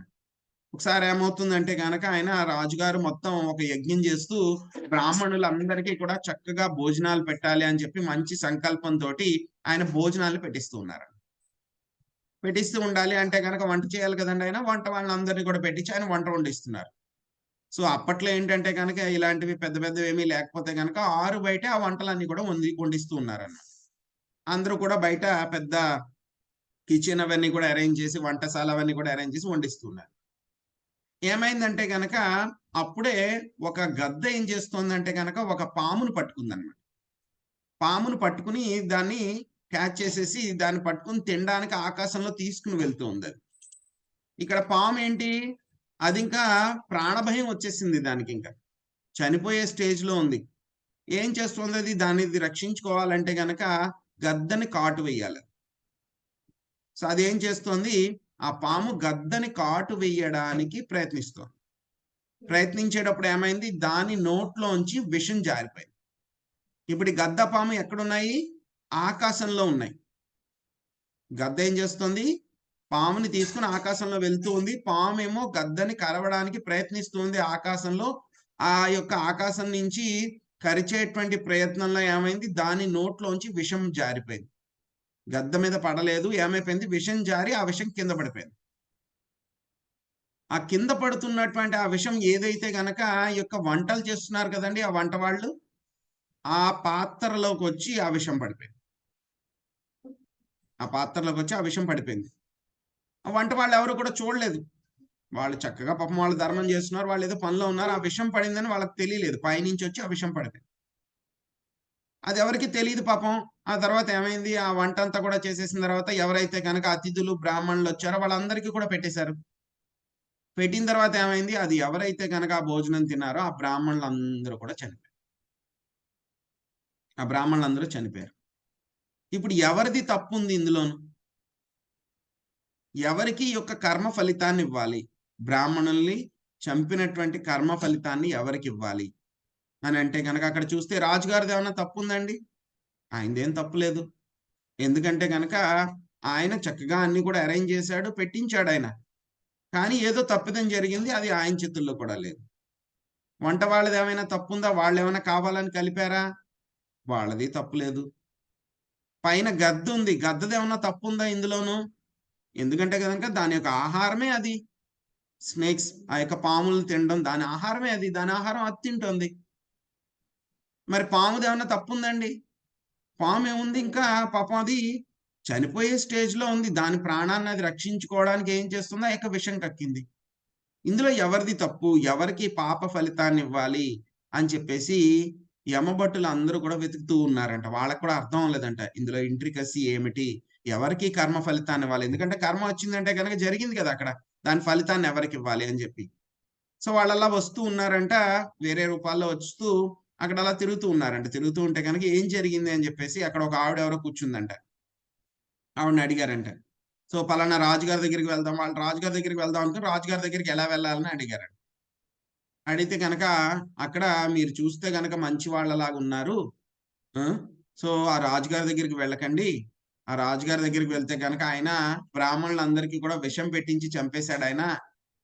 ఒకసారి ఏమవుతుందంటే కనుక ఆయన రాజుగారు మొత్తం ఒక యజ్ఞం చేస్తూ బ్రాహ్మణులందరికీ కూడా చక్కగా భోజనాలు పెట్టాలి అని చెప్పి మంచి సంకల్పంతో ఆయన భోజనాలు పెట్టిస్తూ ఉన్నారు. పెట్టిస్తూ ఉండాలి అంటే కనుక వంట చేయాలి కదండి, ఆయన వంట వాళ్ళందరినీ కూడా పెట్టించి ఆయన వంట వండిస్తున్నారు. సో అప్పట్లో ఏంటంటే కనుక ఇలాంటివి పెద్ద పెద్దవి ఏమీ లేకపోతే కనుక ఆరు బయట ఆ వంటలన్నీ కూడా వండిస్తూ ఉన్నారన్న. అందరూ కూడా బయట పెద్ద కిచెన్ అవన్నీ కూడా అరేంజ్ చేసి, వంటశాల అవన్నీ కూడా అరేంజ్ చేసి వండిస్తున్నారు. ఏమైందంటే కనుక అప్పుడే ఒక గద్ద ఏం చేస్తోందంటే కనుక ఒక పామును పట్టుకుందన్నమాట. పామును పట్టుకుని దాన్ని క్యాచ్ చేసేసి దాన్ని పట్టుకుని తినడానికి ఆకాశంలో తీసుకుని వెళ్తూ ఉంది. అది ఇక్కడ పాము ఏంటి, అది ఇంకా ప్రాణభయం వచ్చేసింది దానికి, ఇంకా చనిపోయే స్టేజ్ లో ఉంది. ఏం చేస్తుంది అది, దాన్ని రక్షించుకోవాలంటే గనక గద్దని కాటు వేయాలి. సో అదేం చేస్తోంది, ఆ పాము గద్దని కాటు వేయడానికి ప్రయత్నించేటప్పుడు ఏమైంది, దాని నోట్లోంచి విషం జారిపోయింది. ఇప్పుడు ఈ గద్ద పాము ఎక్కడున్నాయి, ఆకాశంలో ఉన్నాయి. గద్ద ఏం చేస్తుంది, పాముని తీసుకుని ఆకాశంలో వెళ్తూ ఉంది. పాము ఏమో గద్దని కరవడానికి ప్రయత్నిస్తుంది ఆకాశంలో. ఆ యొక్క ఆకాశం నుంచి కరిచేటువంటి ప్రయత్నంలో ఏమైంది, దాని నోట్లోంచి విషం జారిపోయింది. గద్ద మీద పడలేదు, ఏమైపోయింది, విషం జారి ఆ విషం కింద పడిపోయింది. ఆ కింద పడుతున్నటువంటి ఆ విషం ఏదైతే గనక ఈ యొక్క వంటలు చేస్తున్నారు కదండి ఆ వంట వాళ్ళు, ఆ పాత్రలోకి వచ్చి ఆ విషం పడిపోయింది. ఆ పాత్రలోకి వచ్చి ఆ విషం పడిపోయింది. ఆ వంట వాళ్ళు ఎవరు కూడా చూడలేదు. వాళ్ళు చక్కగా పాపం వాళ్ళు ధర్మం చేస్తున్నారు, వాళ్ళు ఏదో పనిలో ఉన్నారు. ఆ విషం పడిందని వాళ్ళకి తెలియలేదు. పైనుంచి వచ్చి ఆ విషం పడిపోయింది. అది ఎవరికి తెలియదు పాపం. ఆ తర్వాత ఏమైంది, ఆ వంట అంతా కూడా చేసేసిన తర్వాత ఎవరైతే కనుక అతిథులు బ్రాహ్మణులు వచ్చారో వాళ్ళందరికీ కూడా పెట్టేశారు. పెట్టిన తర్వాత ఏమైంది, అది ఎవరైతే కనుక ఆ భోజనం తిన్నారో ఆ బ్రాహ్మణులందరూ కూడా చనిపోయారు. ఆ బ్రాహ్మణులందరూ చనిపోయారు. ఇప్పుడు ఎవరిది తప్పు ఉంది ఇందులోను? ఎవరికి ఈ యొక్క కర్మ ఫలితాన్ని ఇవ్వాలి? బ్రాహ్మణుల్ని చంపినటువంటి కర్మ ఫలితాన్ని ఎవరికి ఇవ్వాలి అని అంటే కనుక అక్కడ చూస్తే రాజుగారిది ఏమైనా తప్పు ఉందండి? ఆయనదేం తప్పు లేదు. ఎందుకంటే కనుక ఆయన చక్కగా అన్ని కూడా అరేంజ్ చేశాడు, పెట్టించాడు ఆయన. కానీ ఏదో తప్పిదం జరిగింది, అది ఆయన చేతుల్లో కూడా లేదు. వంట వాళ్ళది ఏమైనా తప్పుందా? వాళ్ళు ఏమైనా కావాలని కలిపారా? వాళ్ళది తప్పు లేదు. పైన గద్ద ఉంది, గద్దది ఏమన్నా తప్పుందా ఇందులోను? ఎందుకంటే కనుక దాని యొక్క ఆహారమే అది. స్నేక్స్, ఆ యొక్క పాములను తినడం దాని ఆహారమే అది. దాని ఆహారం అది తింటుంది. మరి పాముది ఏమన్నా తప్పుందండి? పాము ఏముంది, ఇంకా పాపం అది చనిపోయే స్టేజ్లో ఉంది. దాని ప్రాణాన్ని అది రక్షించుకోవడానికి ఏం చేస్తుందో ఆ యొక్క విషం కక్కింది. ఇందులో ఎవరిది తప్పు, ఎవరికి పాప ఫలితాన్ని ఇవ్వాలి అని చెప్పేసి యమభట్టులు అందరూ కూడా వెతుకుతూ ఉన్నారంట. వాళ్ళకు కూడా అర్థం అవ్వలేదంట ఇందులో ఇంట్రికసీ ఏమిటి, ఎవరికి కర్మ ఫలితాన్ని ఇవ్వాలి. ఎందుకంటే కర్మ వచ్చిందంటే కనుక జరిగింది కదా అక్కడ, దాని ఫలితాన్ని ఎవరికి ఇవ్వాలి అని చెప్పి. సో వాళ్ళలా వస్తూ ఉన్నారంట, వేరే రూపాల్లో వస్తూ అక్కడ అలా తిరుగుతూ ఉన్నారంట. తిరుగుతూ ఉంటే కనుక ఏం జరిగింది అని చెప్పేసి అక్కడ ఒక ఆవిడ ఎవరో కూర్చుందంట. ఆవిడని అడిగారంట. సో పలానా రాజుగారి దగ్గరికి వెళ్దాం, వాళ్ళు రాజుగారి దగ్గరికి వెళ్దాం అనుకుని రాజుగారి దగ్గరికి ఎలా వెళ్ళాలని అడిగారంట. అడిగితే కనుక అక్కడ మీరు చూస్తే గనక మంచి వాళ్ళలాగా ఉన్నారు. సో ఆ రాజుగారి దగ్గరికి వెళ్ళకండి. ఆ రాజుగారి దగ్గరికి వెళ్తే కనుక ఆయన బ్రాహ్మణులందరికీ కూడా విషం పెట్టించి చంపేశాడు ఆయన.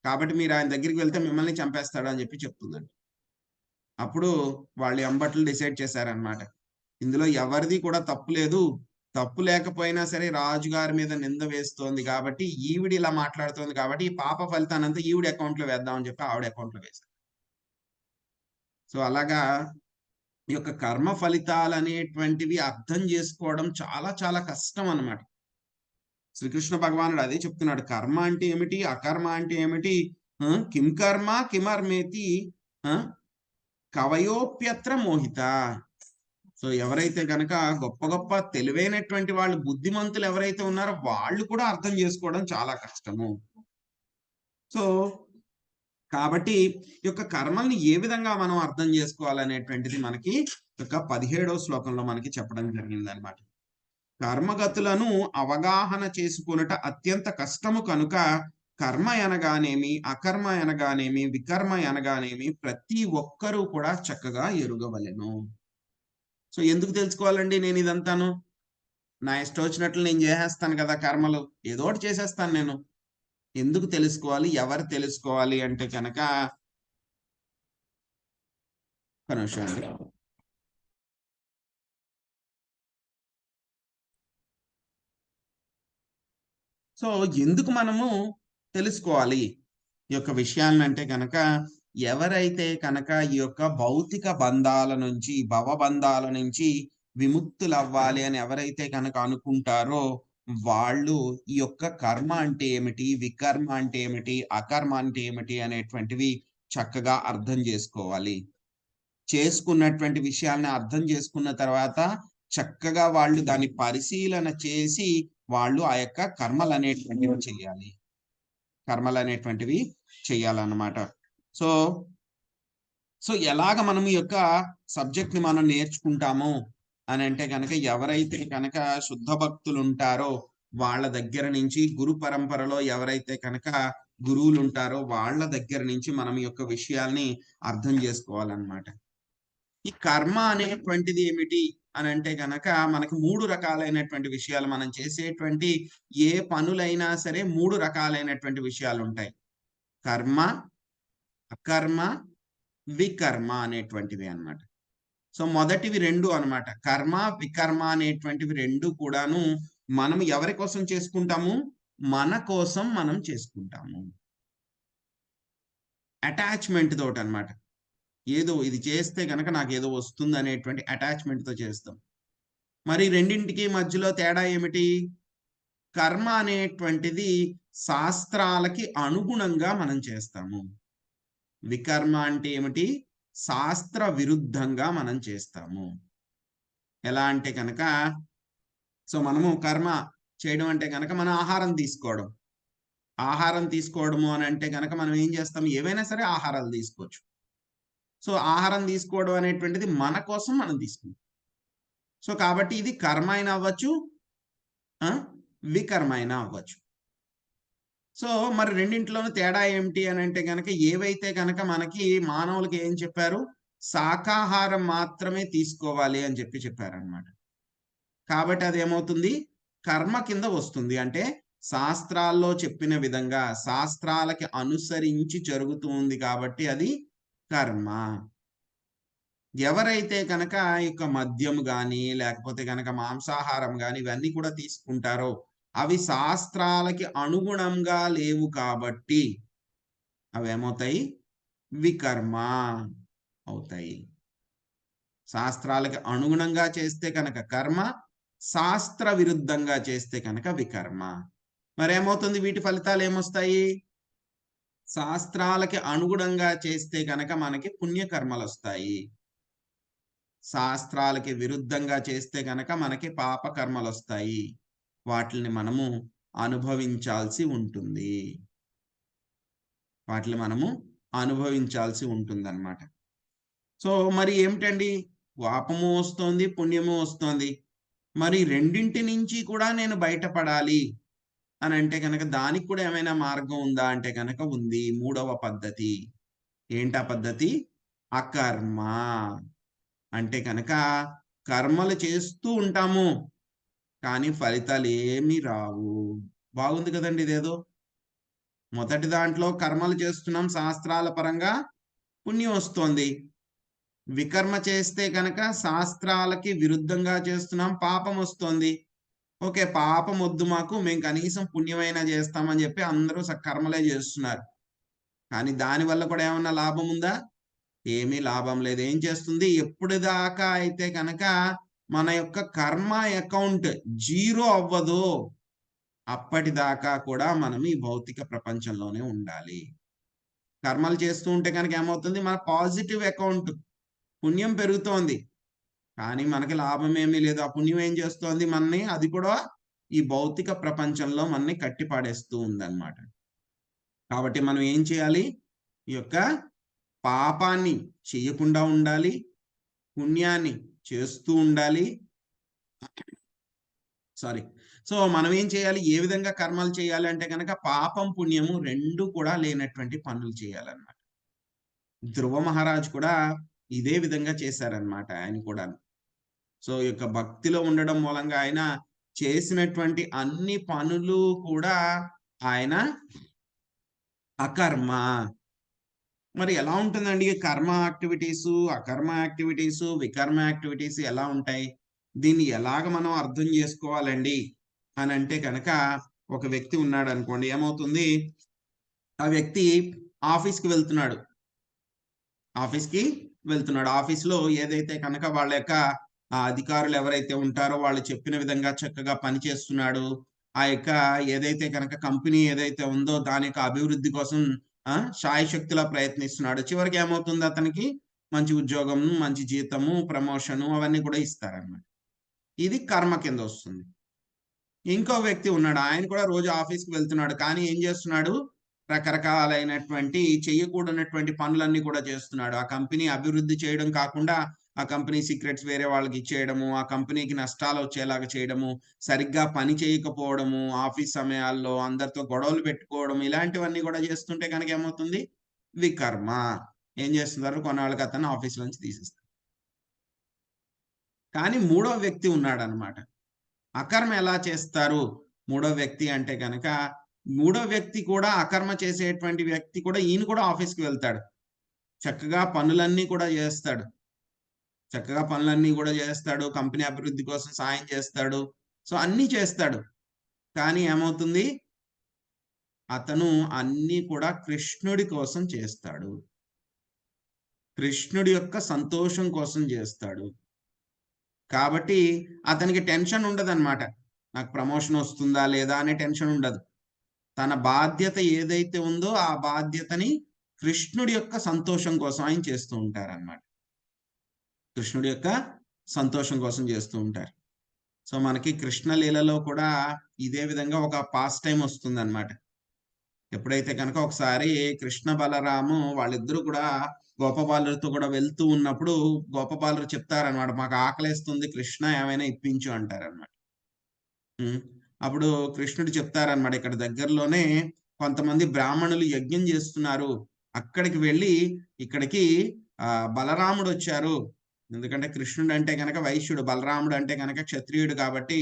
కాబట్టి మీరు ఆయన దగ్గరికి వెళ్తే మిమ్మల్ని చంపేస్తాడు అని చెప్పి చెప్తుందండి. అప్పుడు వాళ్ళు ఎంబట్లు డిసైడ్ చేశారనమాట. ఇందులో ఎవరిది కూడా తప్పు లేదు. తప్పు లేకపోయినా సరే రాజుగారి మీద నింద వేస్తోంది కాబట్టి, ఈవిడ ఇలా మాట్లాడుతోంది కాబట్టి ఈ పాప ఫలితానంతా ఈవిడ అకౌంట్లో వేద్దామని చెప్పి ఆవిడ అకౌంట్లో వేశారు. సో అలాగా ఈ యొక్క కర్మ ఫలితాలు అనేటువంటివి అర్థం చేసుకోవడం చాలా చాలా కష్టం అన్నమాట. శ్రీకృష్ణ భగవానుడు అదే చెప్తున్నాడు. కర్మ అంటే ఏమిటి, అకర్మ అంటే ఏమిటి, కిం కర్మ కిమర్మేతి కవయోప్యత్ర మోహిత. సో ఎవరైతే కనుక గొప్ప గొప్ప తెలివైనటువంటి వాళ్ళు, బుద్ధిమంతులు ఎవరైతే ఉన్నారో వాళ్ళు కూడా అర్థం చేసుకోవడం చాలా కష్టము. సో కాబట్టి ఈ యొక్క కర్మల్ని ఏ విధంగా మనం అర్థం చేసుకోవాలనేటువంటిది మనకి యొక్క 17వ శ్లోకంలో మనకి చెప్పడం జరిగిందనమాట. కర్మగతులను అవగాహన చేసుకునుట అత్యంత కష్టము కనుక కర్మ అనగానేమి, అకర్మ అనగానేమి, వికర్మ అనగానేమి ప్రతి ఒక్కరూ కూడా చక్కగా ఎరుగవలెను. సో ఎందుకు తెలుసుకోవాలండి నేను ఇదంతాను? నా ఇష్టం వచ్చినట్లు నేను చేసేస్తాను కదా కర్మలు, ఏదో ఒకటి చేసేస్తాను నేను. ఎందుకు తెలుసుకోవాలి, ఎవరు తెలుసుకోవాలి అంటే కనుక ఒక నిమిషం అండి. సో ఎందుకు మనము తెలుసుకోవాలి ఈ యొక్క విషయాన్ని అంటే కనుక, ఎవరైతే కనుక ఈ యొక్క భౌతిక బంధాల నుంచి, భవబంధాల నుంచి విముక్తులు అవ్వాలి అని ఎవరైతే కనుక అనుకుంటారో వాళ్ళు ఈ యొక్క కర్మ అంటే ఏమిటి, వికర్మ అంటే ఏమిటి, అకర్మ అంటే ఏమిటి అనేటువంటివి చక్కగా అర్థం చేసుకోవాలి. చేసుకున్నటువంటి విషయాల్ని అర్థం చేసుకున్న తర్వాత చక్కగా వాళ్ళు దాన్ని పరిశీలన చేసి వాళ్ళు ఆ యొక్క కర్మలు అనేటువంటివి చేయాలి. కర్మలు అనేటువంటివి చేయాలన్నమాట. సో సో ఎలాగ మనం ఈ యొక్క సబ్జెక్ట్ ని మనం నేర్చుకుంటాము అని అంటే కనుక, ఎవరైతే కనుక శుద్ధ భక్తులు ఉంటారో వాళ్ళ దగ్గర నుంచి, గురు పరంపరలో ఎవరైతే కనుక గురువులు ఉంటారో వాళ్ళ దగ్గర నుంచి మనం ఈ యొక్క విషయాల్ని అర్థం చేసుకోవాలన్నమాట. ఈ కర్మ అనేటువంటిది ఏమిటి అని అంటే కనుక మనకి 3 రకాలైనటువంటి విషయాలు, మనం చేసేటువంటి ఏ పనులైనా సరే 3 రకాలైనటువంటి విషయాలు ఉంటాయి. కర్మ, అకర్మ, వికర్మ అనేటువంటివి అన్నమాట. సో మొదటివి 2 అన్నమాట. కర్మ, వికర్మ అనేటువంటివి 2 కూడాను మనం ఎవరి కోసం చేసుకుంటాము? మన కోసం మనం చేసుకుంటాము. అటాచ్మెంట్ తోటి అనమాట. ఏదో ఇది చేస్తే కనుక నాకు ఏదో వస్తుంది అనేటువంటి అటాచ్మెంట్ తో చేస్తాం. మరి రెండింటికి మధ్యలో తేడా ఏమిటి? కర్మ అనేటువంటిది శాస్త్రాలకి అనుగుణంగా మనం చేస్తాము. వికర్మ అంటే ఏమిటి? శాస్త్ర విరుద్ధంగా మనం చేస్తాము. ఎలా అంటే కనుక సో మనము కర్మ చేయడం అంటే కనుక మనం ఆహారం తీసుకోవడం. ఆహారం తీసుకోవడము అని అంటే కనుక మనం ఏం చేస్తాం? ఏవైనా సరే ఆహారాలు తీసుకోవచ్చు. సో ఆహారం తీసుకోవడం అనేటువంటిది మన కోసం మనం తీసుకుంటాం. సో కాబట్టి ఇది కర్మ అయినా అవ్వచ్చు, వికర్మ అయినా అవ్వచ్చు. సో మరి రెండింటిలోనూ తేడా ఏమిటి అని అంటే కనుక ఏవైతే కనుక మనకి మానవులకి ఏం చెప్పారు? శాకాహారం మాత్రమే తీసుకోవాలి అని చెప్పారనమాట. కాబట్టి అది ఏమవుతుంది? కర్మ కింద వస్తుంది. అంటే శాస్త్రాల్లో చెప్పిన విధంగా శాస్త్రాలకి అనుసరించి జరుగుతూ ఉంది కాబట్టి అది కర్మ. ఎవరైతే కనుక యొక్క మద్యం గాని లేకపోతే కనుక మాంసాహారం గాని ఇవన్నీ కూడా తీసుకుంటారో అవి శాస్త్రాలకి అనుగుణంగా లేవు కాబట్టి అవి ఏమవుతాయి? వికర్మ అవుతాయి. శాస్త్రాలకి అనుగుణంగా చేస్తే కనుక కర్మ, శాస్త్ర విరుద్ధంగా చేస్తే కనుక వికర్మ. మరేమవుతుంది? వీటి ఫలితాలు ఏమొస్తాయి? శాస్త్రాలకి అనుగుణంగా చేస్తే కనుక మనకి పుణ్యకర్మలు వస్తాయి. శాస్త్రాలకి విరుద్ధంగా చేస్తే కనుక మనకి పాప కర్మలు వస్తాయి. వాటిని మనము అనుభవించాల్సి ఉంటుంది. వాటిని మనము అనుభవించాల్సి ఉంటుందన్నమాట. సో మరి ఏమిటండి? పాపము వస్తోంది, పుణ్యము వస్తోంది. మరి రెండింటి నుంచి కూడా నేను బయటపడాలి అని అంటే కనుక దానికి కూడా ఏమైనా మార్గం ఉందా అంటే కనుక ఉంది. మూడవ పద్ధతి. ఏంటా పద్ధతి? అకర్మ. అంటే కనుక కర్మలు చేస్తూ ఉంటాము కానీ ఫలితాలు ఏమీ రావు. బాగుంది కదండి ఇదేదో. మొదటి దాంట్లో కర్మలు చేస్తున్నాం, శాస్త్రాల పరంగా పుణ్యం వస్తోంది. వికర్మ చేస్తే కనుక శాస్త్రాలకి విరుద్ధంగా చేస్తున్నాం, పాపం వస్తోంది. ఓకే, పాపం వద్దు మాకు, మేము కనీసం పుణ్యమైనా చేస్తామని చెప్పి అందరూ కర్మలే చేస్తున్నారు. కానీ దానివల్ల కూడా ఏమన్నా లాభం ఉందా? ఏమీ లాభం లేదు. ఏం చేస్తుంది? ఎప్పుడు దాకా అయితే కనుక మన యొక్క కర్మ అకౌంట్ 0 అవ్వదు అప్పటిదాకా కూడా మనం ఈ భౌతిక ప్రపంచంలోనే ఉండాలి. కర్మలు చేస్తూ ఉంటే కనుక ఏమవుతుంది? మన పాజిటివ్ అకౌంట్ పుణ్యం పెరుగుతోంది కానీ మనకి లాభం ఏమీ లేదు. ఆ పుణ్యం ఏం చేస్తోంది? మనని అది కూడా ఈ భౌతిక ప్రపంచంలో మనని కట్టిపాడేస్తూ ఉందన్నమాట. కాబట్టి మనం ఏం చేయాలి? ఈ యొక్క పాపాన్ని చేయకుండా ఉండాలి, పుణ్యాన్ని చేస్తూ ఉండాలి. సో మనం ఏం చేయాలి? ఏ విధంగా కర్మలు చేయాలి అంటే కనుక పాపం పుణ్యము రెండు కూడా లేనటువంటి పనులు చేయాలన్నమాట. ధ్రువ మహారాజ్ కూడా ఇదే విధంగా చేశారనమాట. ఆయన కూడా సో ఈ యొక్క భక్తిలో ఉండడం మూలంగా ఆయన చేసినటువంటి అన్ని పనులు కూడా ఆయన అకర్మ. మరి ఎలా ఉంటుందండి కర్మ యాక్టివిటీస్, అకర్మ యాక్టివిటీస్, వికర్మ యాక్టివిటీస్ ఎలా ఉంటాయి? దీన్ని ఎలాగ మనం అర్థం చేసుకోవాలండి అని అంటే కనుక ఒక వ్యక్తి ఉన్నాడు అనుకోండి. ఏమవుతుంది? ఆ వ్యక్తి ఆఫీస్కి వెళ్తున్నాడు. ఆఫీస్లో ఏదైతే కనుక వాళ్ళ యొక్క అధికారులు ఎవరైతే ఉంటారో వాళ్ళు చెప్పిన విధంగా చక్కగా పనిచేస్తున్నాడు. ఆ యొక్క ఏదైతే కనుక కంపెనీ ఏదైతే ఉందో దాని యొక్క అభివృద్ధి కోసం శాయశక్తిలా ప్రయత్నిస్తున్నాడు. చివరికి ఏమవుతుంది? అతనికి మంచి ఉద్యోగం, మంచి జీతము, ప్రమోషను అవన్నీ కూడా ఇస్తారన్నమాట. ఇది కర్మ కింద వస్తుంది. ఇంకో వ్యక్తి ఉన్నాడు. ఆయన కూడా రోజు ఆఫీస్కి వెళ్తున్నాడు కానీ ఏం చేస్తున్నాడు? రకరకాలైనటువంటి చేయకూడనటువంటి పనులన్నీ కూడా చేస్తున్నాడు. ఆ కంపెనీ అభివృద్ధి చేయడం కాకుండా ఆ కంపెనీ సీక్రెట్స్ వేరే వాళ్ళకి ఇచ్చేయడము, ఆ కంపెనీకి నష్టాలు వచ్చేలాగా చేయడము, సరిగ్గా పని చేయకపోవడము, ఆఫీస్ సమయాల్లో అందరితో గొడవలు పెట్టుకోవడం, ఇలాంటివన్నీ కూడా చేస్తుంటే కనుక ఏమవుతుంది? వికర్మ. ఏం చేస్తున్నారు? కొన్నాళ్ళకి అతను ఆఫీస్ నుంచి తీసేస్తారు. కానీ మూడో వ్యక్తి ఉన్నాడు అనమాట. అకర్మ ఎలా చేస్తారు మూడో వ్యక్తి అంటే కనుక మూడో వ్యక్తి కూడా అకర్మ చేసేటువంటి వ్యక్తి కూడా ఈయన కూడా ఆఫీస్కి వెళ్తాడు. చక్కగా పనులన్నీ కూడా చేస్తాడు. కంపెనీ అభివృద్ధి కోసం సాయం చేస్తాడు. సో అన్నీ చేస్తాడు. కానీ ఏమవుతుంది? అతను అన్ని కూడా కృష్ణుడి కోసం చేస్తాడు, కృష్ణుడి యొక్క సంతోషం కోసం చేస్తాడు. కాబట్టి అతనికి టెన్షన్ ఉండదన్నమాట, నాకు ప్రమోషన్ వస్తుందా లేదా అనే టెన్షన్ ఉండదు. తన బాధ్యత ఏదైతే ఉందో ఆ బాధ్యతని కృష్ణుడి యొక్క సంతోషం కోసం ఆయన చేస్తూ ఉంటారన్నమాట. కృష్ణుడి యొక్క సంతోషం కోసం చేస్తూ ఉంటారు. సో మనకి కృష్ణలీలలో కూడా ఇదే విధంగా ఒక పాస్ టైం వస్తుందన్నమాట. ఎప్పుడైతే కనుక ఒకసారి కృష్ణ బలరాము వాళ్ళిద్దరూ కూడా గోపబాలులతో కూడా వెళ్తూ ఉన్నప్పుడు గోపబాలురు చెప్తారనమాట, మాకు ఆకలేస్తుంది కృష్ణ ఏమైనా ఇప్పించు అంటారనమాట. అప్పుడు కృష్ణుడు చెప్తారనమాట, ఇక్కడ దగ్గరలోనే కొంతమంది బ్రాహ్మణులు యజ్ఞం చేస్తున్నారు, అక్కడికి వెళ్ళి ఇక్కడికి బలరాముడు వచ్చారు. ఎందుకంటే కృష్ణుడు అంటే కనుక వైశ్యుడు, బలరాముడు అంటే కనుక క్షత్రియుడు కాబట్టి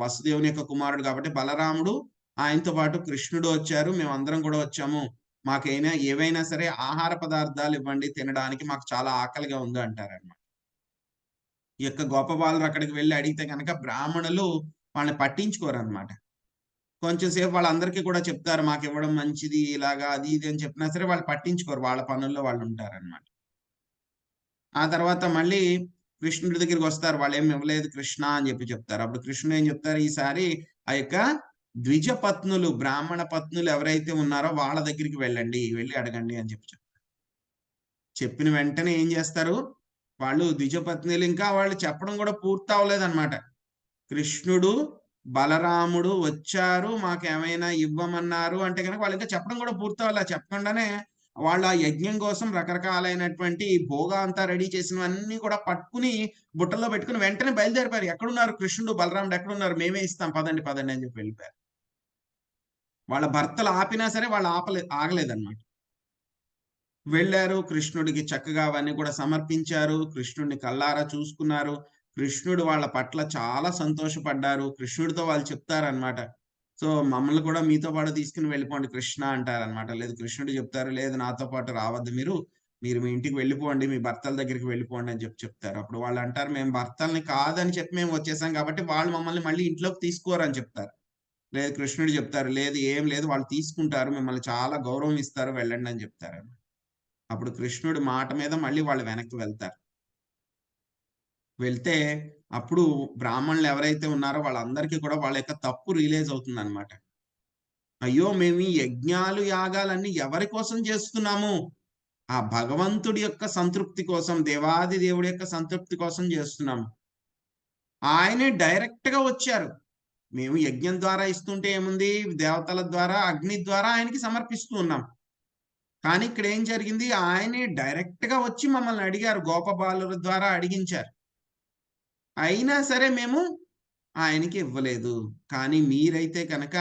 వసుదేవుని యొక్క కుమారుడు కాబట్టి బలరాముడు ఆయనతో పాటు కృష్ణుడు వచ్చారు, మేమందరం కూడా వచ్చాము, మాకైనా ఏవైనా సరే ఆహార పదార్థాలు ఇవ్వండి తినడానికి, మాకు చాలా ఆకలిగా ఉంది అంటారన్నమాట. ఈ యొక్క గోపబాలురు అక్కడికి వెళ్ళి అడిగితే కనుక బ్రాహ్మణులు వాళ్ళని పట్టించుకోరన్నమాట. కొంచెం సేపు వాళ్ళందరికీ కూడా చెప్తారు మాకు ఇవ్వడం మంచిది ఇలాగా అది ఇది అని చెప్పినా సరే వాళ్ళు పట్టించుకోరు, వాళ్ళ పనుల్లో వాళ్ళు ఉంటారన్నమాట. ఆ తర్వాత మళ్ళీ కృష్ణుడి దగ్గరికి వస్తారు, వాళ్ళు ఏమి ఇవ్వలేదు కృష్ణ అని చెప్తారు. అప్పుడు కృష్ణుడు ఏం చెప్తారు, ఈసారి ఆ యొక్క ద్విజ పత్నులు బ్రాహ్మణ పత్నులు ఎవరైతే ఉన్నారో వాళ్ళ దగ్గరికి వెళ్ళండి, వెళ్ళి అడగండి అని చెప్తారు. చెప్పిన వెంటనే ఏం చేస్తారు వాళ్ళు ద్విజ పత్నులు, ఇంకా వాళ్ళు చెప్పడం కూడా పూర్తి అవ్వలేదన్నమాట. కృష్ణుడు బలరాముడు వచ్చారు మాకేమైనా ఇవ్వమన్నారు అంటే కనుక వాళ్ళు ఇంకా చెప్పడం కూడా పూర్తి అవ్వాలి. చెప్పకుండానే వాళ్ళు ఆ యజ్ఞం కోసం రకరకాలైనటువంటి భోగా అంతా రెడీ చేసినవన్నీ కూడా పట్టుకుని బుట్టలో పెట్టుకుని వెంటనే బయలుదేరిపారు. ఎక్కడున్నారు కృష్ణుడు బలరాముడు ఎక్కడున్నారు, మేమే ఇస్తాం పదండి పదండి అని చెప్పి వెళ్ళిపోయారు. వాళ్ళ భర్తలు ఆపినా సరే వాళ్ళు ఆగలేదన్నమాట. వెళ్ళారు, కృష్ణుడికి చక్కగా అవన్నీ కూడా సమర్పించారు, కృష్ణుడిని కల్లారా చూసుకున్నారు. కృష్ణుడు వాళ్ళ పట్ల చాలా సంతోషపడ్డారు. కృష్ణుడితో వాళ్ళు చెప్తారనమాట, సో మమ్మల్ని కూడా మీతో పాటు తీసుకుని వెళ్ళిపోండి కృష్ణ అంటారనమాట. లేదు కృష్ణుడు చెప్తారు, లేదు నాతో పాటు రావద్దు, మీరు మీ ఇంటికి వెళ్ళిపోండి, మీ భర్తల దగ్గరికి వెళ్ళిపోండి అని చెప్తారు. అప్పుడు వాళ్ళు అంటారు, మేము భర్తల్ని కాదని చెప్పి మేము వచ్చేసాం కాబట్టి వాళ్ళు మమ్మల్ని మళ్ళీ ఇంట్లోకి తీసుకోరని చెప్తారు. లేదు కృష్ణుడు చెప్తారు, లేదు ఏం లేదు వాళ్ళు తీసుకుంటారు, మిమ్మల్ని చాలా గౌరవం ఇస్తారు, వెళ్ళండి అని చెప్తారు. అప్పుడు కృష్ణుడు మాట మీద మళ్ళీ వాళ్ళు వెనక్కి వెళ్తారు. వెళ్తే అప్పుడు బ్రాహ్మణులు ఎవరైతే ఉన్నారో వాళ్ళందరికీ కూడా వాళ్ళ యొక్క తప్పు రియలైజ్ అవుతుంది అనమాట. అయ్యో మేము ఈ యజ్ఞాలు యాగాలన్నీ ఎవరి కోసం చేస్తున్నాము, ఆ భగవంతుడి యొక్క సంతృప్తి కోసం, దేవాది దేవుడి యొక్క సంతృప్తి కోసం చేస్తున్నాము. ఆయనే డైరెక్ట్ గా వచ్చారు, మేము యజ్ఞం ద్వారా ఇస్తుంటే ఏముంది, దేవతల ద్వారా అగ్ని ద్వారా ఆయనకి సమర్పిస్తూ ఉన్నాం. కానీ ఇక్కడ ఏం జరిగింది, ఆయనే డైరెక్ట్ గా వచ్చి మమ్మల్ని అడిగారు, గోపబాలుల ద్వారా అడిగించారు. అయినా సరే మేము ఆయనకి ఇవ్వలేదు. కానీ మీరైతే కనుక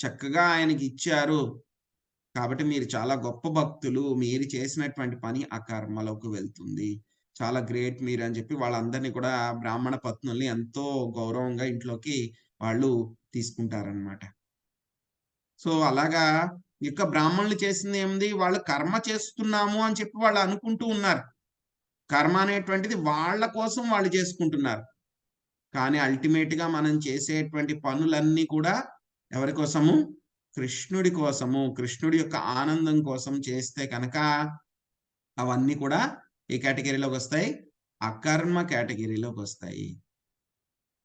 చక్కగా ఆయనకి ఇచ్చారు, కాబట్టి మీరు చాలా గొప్ప భక్తులు, మీరు చేసినటువంటి పని ఆ కర్మలోకి వెళ్తుంది, చాలా గ్రేట్ మీరు అని చెప్పి వాళ్ళందరినీ కూడా బ్రాహ్మణ పత్నుల్ని ఎంతో గౌరవంగా ఇంట్లోకి వాళ్ళు తీసుకుంటారనమాట. సో అలాగా ఇక బ్రాహ్మణులు చేసింది ఏముంది, వాళ్ళు కర్మ చేస్తున్నాము అని చెప్పి వాళ్ళు అనుకుంటూ ఉన్నారు, కర్మ అనేటువంటిది వాళ్ళ కోసం వాళ్ళు చేసుకుంటున్నారు. కానీ అల్టిమేట్ గా మనం చేసేటువంటి పనులన్నీ కూడా ఎవరి కోసము, కృష్ణుడి కోసము, కృష్ణుడి యొక్క ఆనందం కోసం చేస్తే కనుక అవన్నీ కూడా ఏ కేటగిరీలోకి వస్తాయి, అకర్మ కేటగిరీలోకి వస్తాయి.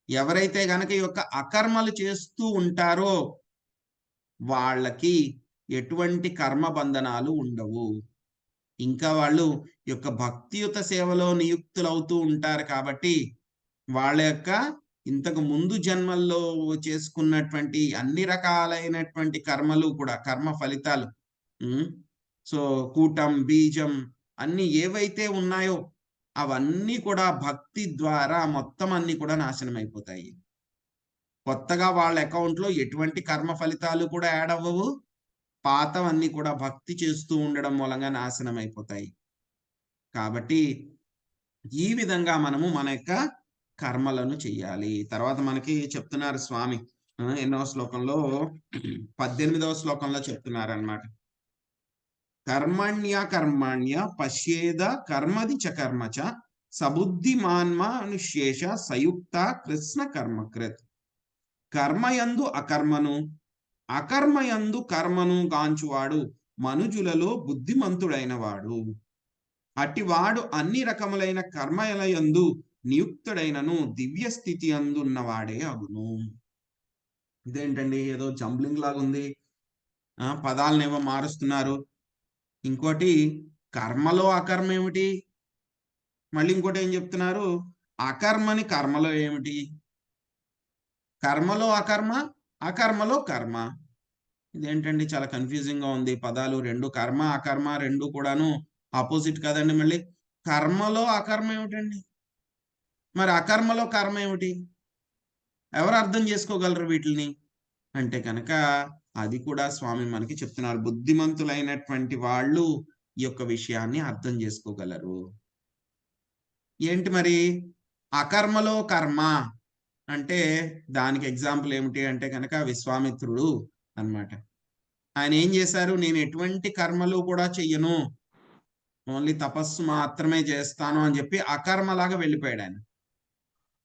ఎవరైతే గనక ఈ యొక్క అకర్మలు చేస్తూ ఉంటారో వాళ్ళకి ఎటువంటి కర్మ బంధనాలు ఉండవు. ఇంకా వాళ్ళు యొక్క భక్తియుత సేవలో నియుక్తులవుతూ ఉంటారు కాబట్టి వాళ్ళ యొక్క ఇంతకు ముందు జన్మల్లో చేసుకున్నటువంటి అన్ని రకాలైనటువంటి కర్మలు కూడా, కర్మ ఫలితాలు, సో కూటం బీజం అన్ని ఏవైతే ఉన్నాయో అవన్నీ కూడా భక్తి ద్వారా మొత్తం అన్ని కూడా నాశనం అయిపోతాయి. కొత్తగా వాళ్ళ అకౌంట్లో ఎటువంటి కర్మ ఫలితాలు కూడా యాడ్ అవ్వవు, పాతవన్నీ కూడా భక్తి చేస్తూ ఉండడం మూలంగా నాశనం అయిపోతాయి. కాబట్టి ఈ విధంగా మనము మన యొక్క కర్మలను చెయ్యాలి. తర్వాత మనకి చెప్తున్నారు స్వామి ఎన్నో శ్లోకంలో, 18వ శ్లోకంలో చెప్తున్నారు అన్నమాట, కర్మణ్య పశ్యేద కర్మది చ కర్మచ సబుద్ధిమాన్మనుష్యేష సయుక్త కృష్ణ కర్మకృత్. కర్మయందు అకర్మను, అకర్మయందు కర్మను గాంచువాడు మనుజులలో బుద్ధిమంతుడైన వాడు. అట్టివాడు అన్ని రకములైన కర్మలయందు నియుక్తుడైనను దివ్య స్థితి అందున్నవాడే అగును. ఇదేంటండి, ఏదో జంబ్లింగ్ లాగా ఉంది, పదాలనేమో మారుస్తున్నారు. ఇంకోటి కర్మలో అకర్మ ఏమిటి, మళ్ళీ ఇంకోటి ఏం చెప్తున్నారు, అకర్మని కర్మలో ఏమిటి, కర్మలో అకర్మ, అకర్మలో కర్మ. ఇదేంటండి, చాలా కన్ఫ్యూజింగ్ గా ఉంది. పదాలు రెండు, కర్మ అకర్మ రెండు కూడాను ఆపోజిట్ కదండి. మళ్ళీ కర్మలో అకర్మ ఏమిటండి, మరి అకర్మలో కర్మ ఏమిటి, ఎవరు అర్థం చేసుకోగలరు వీటిని అంటే కనుక అది కూడా స్వామి మనకి చెప్తున్నారు. బుద్ధిమంతులైనటువంటి వాళ్ళు ఈ యొక్క విషయాన్ని అర్థం చేసుకోగలరు. ఏంటి మరి అకర్మలో కర్మ అంటే దానికి ఎగ్జాంపుల్ ఏమిటి అంటే కనుక విశ్వామిత్రుడు అన్నమాట. ఆయన ఏం చేశారు, నేను ఎటువంటి కర్మలు కూడా చెయ్యను, ఓన్లీ తపస్సు మాత్రమే చేస్తాను అని చెప్పి అకర్మలాగా వెళ్ళిపోయాడు ఆయన.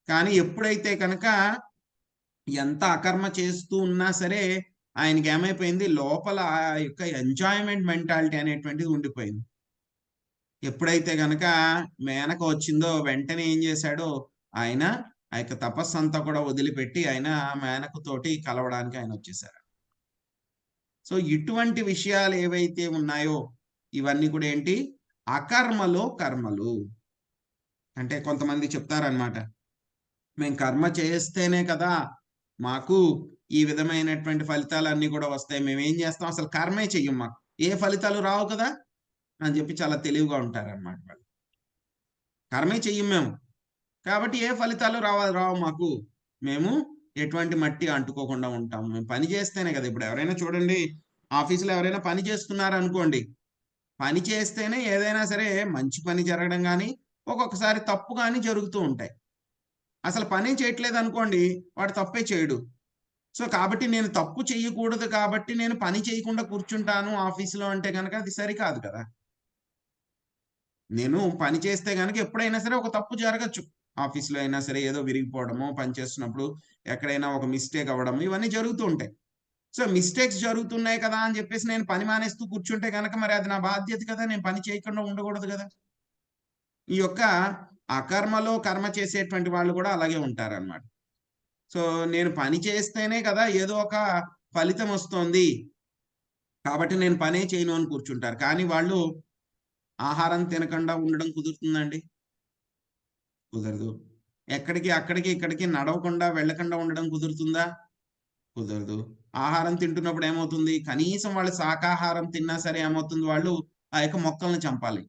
కానీ ఎప్పుడైతే కనుక ఎంత అకర్మ చేస్తూ ఉన్నా సరే ఆయనకి ఏమైపోయింది, లోపల ఆ యొక్క ఎంజాయ్మెంట్ మెంటాలిటీ అనేటువంటిది ఉండిపోయింది. ఎప్పుడైతే కనుక మేనక వచ్చిందో వెంటనే ఏం చేశాడో ఆయన ఆ యొక్క తపస్సు అంతా కూడా వదిలిపెట్టి ఆయన మేనకతోటి కలవడానికి ఆయన వచ్చేసారు. సో ఇటువంటి విషయాలు ఏవైతే ఉన్నాయో ఇవన్నీ కూడా ఏంటి, అకర్మలో కర్మలు. అంటే కొంతమంది చెప్తారనమాట, మేము కర్మ చేస్తేనే కదా మాకు ఈ విధమైనటువంటి ఫలితాలన్నీ కూడా వస్తాయి, మేమేం చేస్తాం అసలు కర్మే చెయ్యం, మాకు ఏ ఫలితాలు రావు కదా అని చెప్పి చాలా తెలివిగా ఉంటారన్నమాట వాళ్ళు. కర్మే చెయ్యం మేము, కాబట్టి ఏ ఫలితాలు రావు మాకు, మేము ఎటువంటి మట్టి అంటుకోకుండా ఉంటాం, మేము పని చేస్తేనే కదా. ఇప్పుడు ఎవరైనా చూడండి, ఆఫీసులో ఎవరైనా పని చేస్తున్నారు అనుకోండి, పని చేస్తేనే ఏదైనా సరే మంచి పని జరగడం కానీ ఒక్కొక్కసారి తప్పు కానీ జరుగుతూ ఉంటాయి. అసలు పని చేయట్లేదు అనుకోండి, వాడు తప్పే చేయడు. సో కాబట్టి నేను తప్పు చేయకూడదు కాబట్టి నేను పని చేయకుండా కూర్చుంటాను ఆఫీసులో అంటే కనుక అది సరికాదు కదా. నేను పని చేస్తే కనుక ఎప్పుడైనా సరే ఒక తప్పు జరగచ్చు, ఆఫీస్లో అయినా సరే ఏదో విరిగిపోవడము, పని చేస్తున్నప్పుడు ఎక్కడైనా ఒక మిస్టేక్ అవ్వడం, ఇవన్నీ జరుగుతూ ఉంటాయి. సో మిస్టేక్స్ జరుగుతున్నాయి కదా అని చెప్పేసి నేను పని మానేస్తూ కూర్చుంటే కనుక మరి అది నా బాధ్యత కదా, నేను పని చేయకుండా ఉండకూడదు కదా. ఈ యొక్క అకర్మలో కర్మ చేసేటువంటి వాళ్ళు కూడా అలాగే ఉంటారన్నమాట. సో నేను పని చేస్తేనే కదా ఏదో ఒక ఫలితం వస్తుంది కాబట్టి నేను పనే చేయను అని కూర్చుంటారు. కానీ వాళ్ళు ఆహారం తినకుండా ఉండడం కుదురుతుందండి? కుదరదు. అక్కడికి ఇక్కడికి నడవకుండా వెళ్ళకుండా ఉండడం కుదురుతుందా? కుదరదు. ఆహారం తింటున్నప్పుడు ఏమవుతుంది, కనీసం వాళ్ళు శాకాహారం తిన్నా సరే ఏమవుతుంది, వాళ్ళు ఆ యొక్క మొక్కల్ని చంపాలి.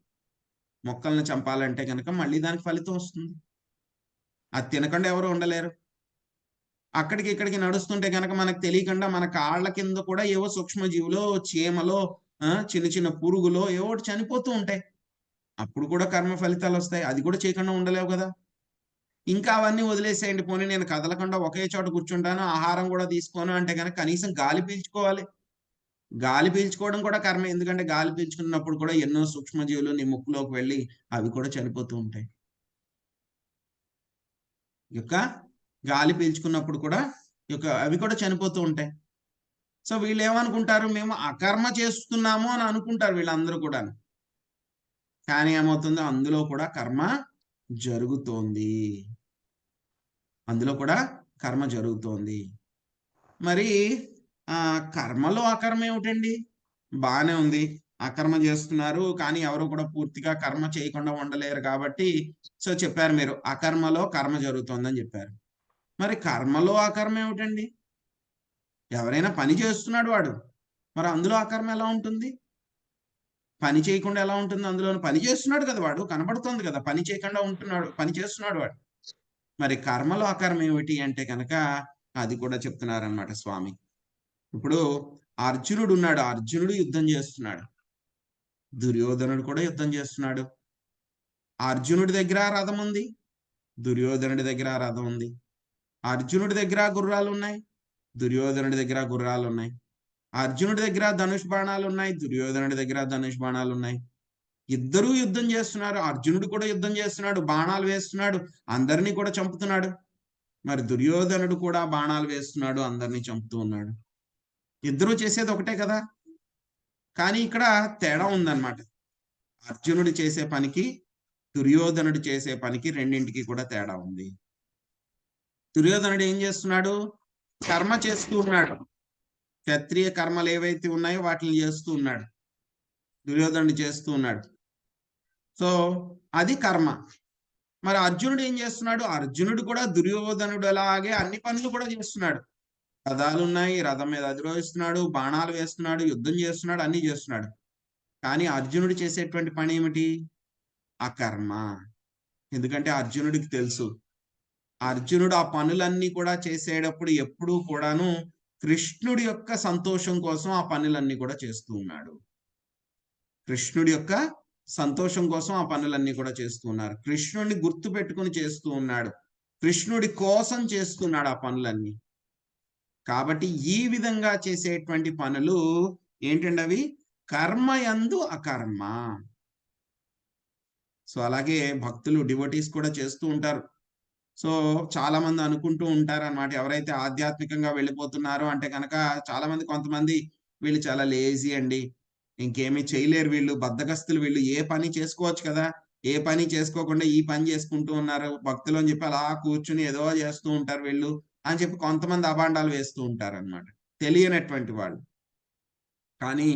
మొక్కల్ని చంపాలంటే కనుక మళ్ళీ దానికి ఫలితం వస్తుంది. అది తినకుండా ఎవరు ఉండలేరు. అక్కడికి ఇక్కడికి నడుస్తుంటే కనుక మనకు తెలియకుండా మన కాళ్ళ కింద కూడా ఏవో సూక్ష్మజీవులో, చీమలో, చిన్న చిన్న పురుగులో ఏవో చనిపోతూ ఉంటాయి. అప్పుడు కూడా కర్మ ఫలితాలు వస్తాయి. అది కూడా చేయకుండా ఉండలేవు కదా. ఇంకా అవన్నీ వదిలేసేయండి, పోనీ నేను కదలకుండా ఒకే చోట కూర్చుంటాను, ఆహారం కూడా తీసుకోను అంటే కనుక కనీసం గాలి పీల్చుకోవాలి. గాలి పీల్చుకోవడం కూడా కర్మ. ఎందుకంటే గాలి పీల్చుకున్నప్పుడు కూడా ఎన్నో సూక్ష్మజీవులు నీ ముక్కులోకి వెళ్ళి అవి కూడా చనిపోతూ ఉంటాయి. గాలి పీల్చుకున్నప్పుడు కూడా అవి కూడా చనిపోతూ ఉంటాయి. సో వీళ్ళు ఏమనుకుంటారు, మేము అకర్మ చేస్తున్నాము అని అనుకుంటారు వీళ్ళందరూ కూడా. కానీ ఏమవుతుందో అందులో కూడా కర్మ జరుగుతోంది, అందులో కూడా కర్మ జరుగుతోంది. మరి కర్మలో అకర్మ ఏమిటండి? బాగానే ఉంది, అకర్మ చేస్తున్నారు కానీ ఎవరు కూడా పూర్తిగా కర్మ చేయకుండా ఉండలేరు కాబట్టి సో చెప్పారు మీరు అకర్మలో కర్మ జరుగుతోందని చెప్పారు. మరి కర్మలో అకర్మ ఏమిటండి? ఎవరైనా పని చేస్తున్నాడు వాడు, మరి అందులో అకర్మ ఎలా ఉంటుంది? పని చేయకుండా ఎలా ఉంటుంది? అందులో పని చేస్తున్నాడు కదా వాడు, కనబడుతుంది కదా పని చేయకుండా ఉంటున్నాడు, పని చేస్తున్నాడు వాడు. మరి కర్మలో అకర్మ ఏమిటి అంటే కనుక అది కూడా చెప్తున్నారన్నమాట స్వామి. ఇప్పుడు అర్జునుడు ఉన్నాడు, అర్జునుడు యుద్ధం చేస్తున్నాడు, దుర్యోధనుడు కూడా యుద్ధం చేస్తున్నాడు. అర్జునుడి దగ్గర రథం ఉంది, దుర్యోధనుడి దగ్గర రథం ఉంది. అర్జునుడి దగ్గర గుర్రాలు ఉన్నాయి, దుర్యోధనుడి దగ్గర గుర్రాలు ఉన్నాయి. అర్జునుడి దగ్గర ధనుష్ బాణాలు ఉన్నాయి, దుర్యోధనుడి దగ్గర ధనుష్ బాణాలు ఉన్నాయి. ఇద్దరూ యుద్ధం చేస్తున్నారు. అర్జునుడు కూడా యుద్ధం చేస్తున్నాడు, బాణాలు వేస్తున్నాడు, అందరినీ కూడా చంపుతున్నాడు. మరి దుర్యోధనుడు కూడా బాణాలు వేస్తున్నాడు, అందరినీ చంపుతూ ఉన్నాడు. ఇద్దరూ చేసేది ఒకటే కదా. కానీ ఇక్కడ తేడా ఉందన్నమాట. అర్జునుడు చేసే పనికి దుర్యోధనుడు చేసే పనికి రెండింటికి కూడా తేడా ఉంది. దుర్యోధనుడు ఏం చేస్తున్నాడు? కర్మ చేస్తూ ఉన్నాడు. క్షత్రియ కర్మలు ఏవైతే ఉన్నాయో వాటిని చేస్తూ ఉన్నాడు. దుర్యోధనుడు చేస్తూ ఉన్నాడు. సో అది కర్మ. మరి అర్జునుడు ఏం చేస్తున్నాడు? అర్జునుడు కూడా దుర్యోధనుడు అలాగే అన్ని పనులు కూడా చేస్తున్నాడు. రథాలు ఉన్నాయి, రథం మీద అధిరోహిస్తున్నాడు, బాణాలు వేస్తున్నాడు, యుద్ధం చేస్తున్నాడు, అన్ని చేస్తున్నాడు. కానీ అర్జునుడు చేసేటువంటి పని ఏమిటి? అకర్మ. ఎందుకంటే అర్జునుడికి తెలుసు, అర్జునుడు ఆ పనులన్నీ కూడా చేసేటప్పుడు ఎప్పుడూ కూడాను కృష్ణుడి యొక్క సంతోషం కోసం ఆ పనులన్నీ కూడా చేస్తూ ఉన్నాడు. కృష్ణుడి యొక్క సంతోషం కోసం ఆ పనులన్నీ కూడా చేస్తూ ఉన్నారు. కృష్ణుడిని గుర్తు పెట్టుకుని చేస్తూ ఉన్నాడు. కృష్ణుడి కోసం చేస్తున్నాడు ఆ పనులన్నీ. కాబట్టి ఈ విధంగా చేసేటువంటి పనులు ఏంటండి? అవి కర్మయందు అకర్మ. సో అలాగే భక్తులు డివోటీస్ కూడా చేస్తూ ఉంటారు. సో చాలా మంది అనుకుంటూ ఉంటారు అన్నమాట, ఎవరైతే ఆధ్యాత్మికంగా వెళ్ళిపోతున్నారో అంటే కనుక చాలా మంది, కొంతమంది వీళ్ళు చాలా లేజీ అండి, ఇంకేమీ చేయలేరు, వీళ్ళు బద్ధకస్తులు, వీళ్ళు ఏ పని చేసుకోవచ్చు కదా, ఏ పని చేసుకోకుండా ఈ పని చేసుకుంటూ ఉన్నారు భక్తులు అని చెప్పి అలా కూర్చుని ఏదో చేస్తూ ఉంటారు వీళ్ళు అని చెప్పి కొంతమంది అభాండాలు వేస్తూ ఉంటారు అన్నమాట, తెలియనటువంటి వాళ్ళు. కానీ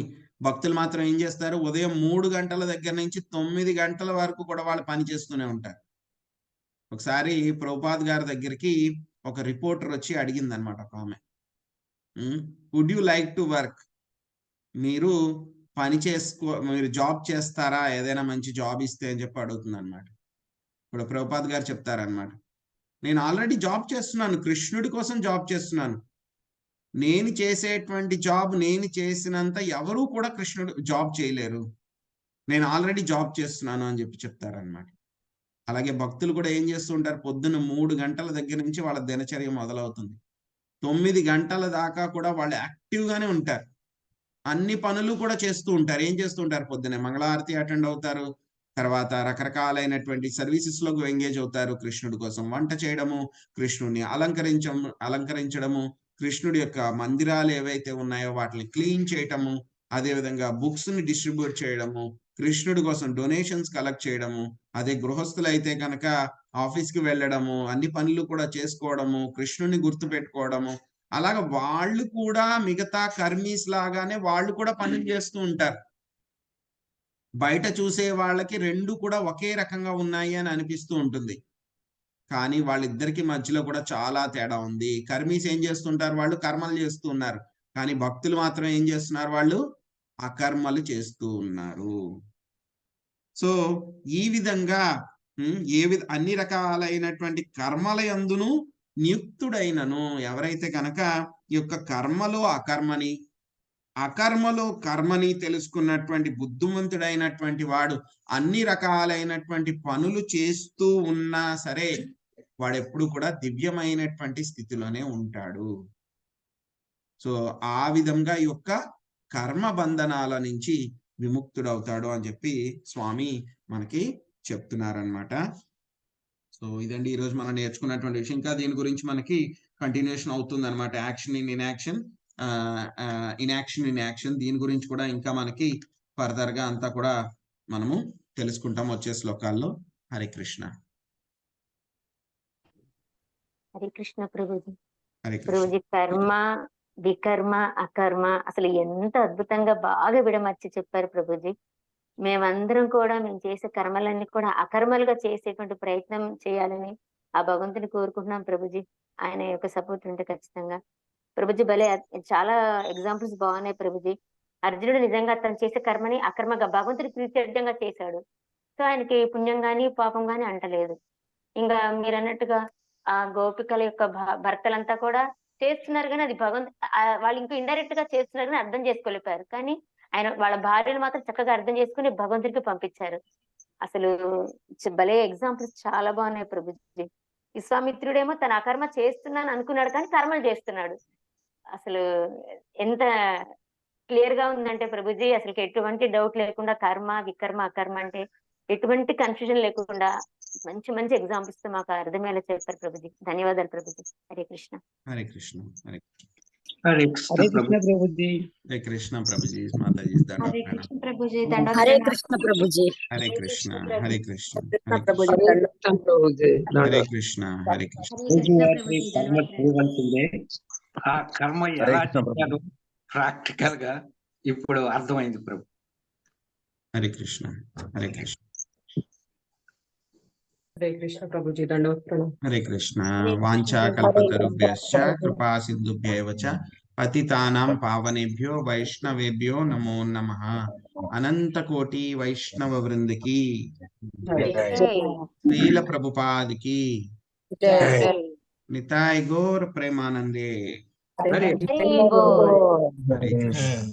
భక్తులు మాత్రం ఏం చేస్తారు? ఉదయం 3 గంటల దగ్గర నుంచి 9 గంటల వరకు కూడా వాళ్ళు పని చేస్తూనే ఉంటారు. ఒకసారి ప్రభుపాద్ గారి దగ్గరికి ఒక రిపోర్టర్ వచ్చి అడిగింది అనమాట ఒక ఆమె, would you like to work? మీరు మీరు జాబ్ చేస్తారా, ఏదైనా మంచి జాబ్ ఇస్తే అని చెప్పి అడుగుతుంది అనమాట. ఇప్పుడు ప్రభుపాద్ గారు చెప్తారనమాట, నేను ఆల్రెడీ జాబ్ చేస్తున్నాను, కృష్ణుడి కోసం జాబ్ చేస్తున్నాను, నేను చేసేటువంటి జాబ్ నేను చేసినంత ఎవరూ కూడా కృష్ణుడు జాబ్ చేయలేరు, నేను ఆల్రెడీ జాబ్ చేస్తున్నాను అని చెప్పి చెప్తారనమాట. అలాగే భక్తులు కూడా ఏం చేస్తూ ఉంటారు? పొద్దున్న 3 గంటల దగ్గర నుంచి వాళ్ళ దినచర్య మొదలవుతుంది. 9 గంటల దాకా కూడా వాళ్ళు యాక్టివ్గానే ఉంటారు, అన్ని పనులు కూడా చేస్తూ ఉంటారు. ఏం చేస్తూ ఉంటారు? పొద్దున్నే మంగళారతి అటెండ్ అవుతారు, తర్వాత రకరకాలైనటువంటి సర్వీసెస్ లో ఎంగేజ్ అవుతారు, కృష్ణుడి కోసం వంట చేయడము, కృష్ణుడిని అలంకరించడము, కృష్ణుడి యొక్క మందిరాలు ఏవైతే ఉన్నాయో వాటిని క్లీన్ చేయటము, అదేవిధంగా బుక్స్ ని డిస్ట్రిబ్యూట్ చేయడము, కృష్ణుడి కోసం డొనేషన్స్ కలెక్ట్ చేయడము, అదే గృహస్థులు అయితే కనుక ఆఫీస్ కి వెళ్ళడము, అన్ని పనులు కూడా చేసుకోవడము, కృష్ణుడిని గుర్తు పెట్టుకోవడము, అలాగ వాళ్ళు కూడా మిగతా కర్మీస్ లాగానే వాళ్ళు కూడా పనులు చేస్తూ ఉంటారు. బయట చూసే వాళ్ళకి రెండు కూడా ఒకే రకంగా ఉన్నాయి అని అనిపిస్తూ ఉంటుంది, కానీ వాళ్ళిద్దరికి మధ్యలో కూడా చాలా తేడా ఉంది. కర్మీస్ ఏం చేస్తుంటారు? వాళ్ళు కర్మలు చేస్తూ ఉన్నారు. కానీ భక్తులు మాత్రం ఏం చేస్తున్నారు? వాళ్ళు అకర్మలు చేస్తూ ఉన్నారు. సో ఈ విధంగా అన్ని రకాలైనటువంటి కర్మల యందును నియుక్తుడైనను, ఎవరైతే కనుక ఈ యొక్క కర్మలో అకర్మని, అకర్మలో కర్మని తెలుసుకున్నటువంటి బుద్ధిమంతుడైనటువంటి వాడు అన్ని రకాలైనటువంటి పనులు చేస్తూ ఉన్నా సరే వాడు ఎప్పుడు కూడా దివ్యమైనటువంటి స్థితిలోనే ఉంటాడు. సో ఆ విధంగా ఈ యొక్క కర్మ బంధనాల నుంచి విముక్తుడవుతాడు అని చెప్పి స్వామి మనకి చెప్తున్నారనమాట. సో ఇదండి ఈరోజు మనం నేర్చుకున్నటువంటి విషయం. ఇంకా దీని గురించి మనకి కంటిన్యూషన్ అవుతుంది అనమాట. Action in inaction, inaction in action, దీని గురించి కూడా ఇంకా మనకి ఫర్దర్ గా అంతా కూడా మనము తెలుసుకుంటాం వచ్చే శ్లోకాల్లో. హరే కృష్ణ. హరే కృష్ణ ప్రభుజీ. హరే కృష్ణ. ప్రభుజీ, కర్మ వికర్మ అకర్మ అసలు ఎంత అద్భుతంగా బాగా విడమర్చి చెప్పారు ప్రభుజీ. మేమందరం కూడా మేము చేసే కర్మలన్నీ కూడా అకర్మలుగా చేసేటువంటి ప్రయత్నం చేయాలని ఆ భగవంతుని కోరుకుంటున్నాం ప్రభుజీ. ఆయన యొక్క సపోర్ట్ ఉంటే ఖచ్చితంగా. ప్రభుజీ భలే చాలా ఎగ్జాంపుల్స్ బాగున్నాయి ప్రభుజీ. అర్జునుడు నిజంగా తను చేసే కర్మని అకర్మగా భగవంతుడి ప్రీత్యర్థంగా చేశాడు. సో ఆయనకి పుణ్యం గాని పాపం గాని అంటలేదు. ఇంకా మీరు అన్నట్టుగా ఆ గోపికల యొక్క భర్తలంతా కూడా చేస్తున్నారు కానీ అది వాళ్ళు ఇంకా ఇండైరెక్ట్ గా చేస్తున్నారు కానీ అర్థం చేసుకోలేపారు. కానీ ఆయన వాళ్ళ భార్యను మాత్రం చక్కగా అర్థం చేసుకుని భగవంతుడికి పంపించారు. అసలు భలే ఎగ్జాంపుల్స్ చాలా బాగున్నాయి ప్రభుజీ. విశ్వామిత్రుడేమో తన అకర్మ చేస్తున్నాను అనుకున్నాడు కానీ కర్మలు చేస్తున్నాడు. అసలు ఎంత క్లియర్ గా ఉందంటే ప్రభుజీ, అసలు ఎటువంటి డౌట్ లేకుండా కర్మ వికర్మ అకర్మ అంటే ఎటువంటి కన్ఫ్యూజన్ లేకుండా మంచి మంచి ఎగ్జాంపుల్స్ తో మాకు అర్థమయ్యేలా చెప్పారు ప్రభుజీ. ధన్యవాదాలు ప్రభుజీ. హరే కృష్ణ. హరే కృష్ణ. హరే కృష్ణ. हरे कृष्ण प्रभु जी। हरे कृष्ण प्रभु जी, माता जी हरे दंडवत कृष्ण प्रणाम। प्रभु जी, दंडवत हरे प्रणाम। कृष्ण प्रभु जी। हरे कृष्ण, हरे कृष्ण, कृष्ण हरे प्रभु कृष्ण, जी దండం. प्रभु जी हरे कृष्ण, हरे कृष्ण। हरे कृष्ण प्रभु जी, కర్మ दंडवत प्रणाम। చేయవలసిందే ఆ కర్మ హరే ఎలా కృష్ణ ప్రభు. చేయాలో ప్రాక్టికల్ గా ఇప్పుడు అర్థమైంది ప్రభు. हरे कृष्ण, हरे कृष्ण, హరే కృష్ణ ప్రభు జీ దండవత్ ప్రణామం. हरे कृष्ण। हरे कृष्ण वाञ्छा प्रभु जी। कल्पतरुभ्यश्च कृपा सिन्धुभ्यैव च पतितानां पावनेभ्यो वैष्णवेभ्यो नमो नमः। अनंतकोटि वैष्णव वृंद की, लील प्रभुपाद की, निताय गौर प्रेमानंदे। हरे హరే హరి బోల్. हरे कृष्ण।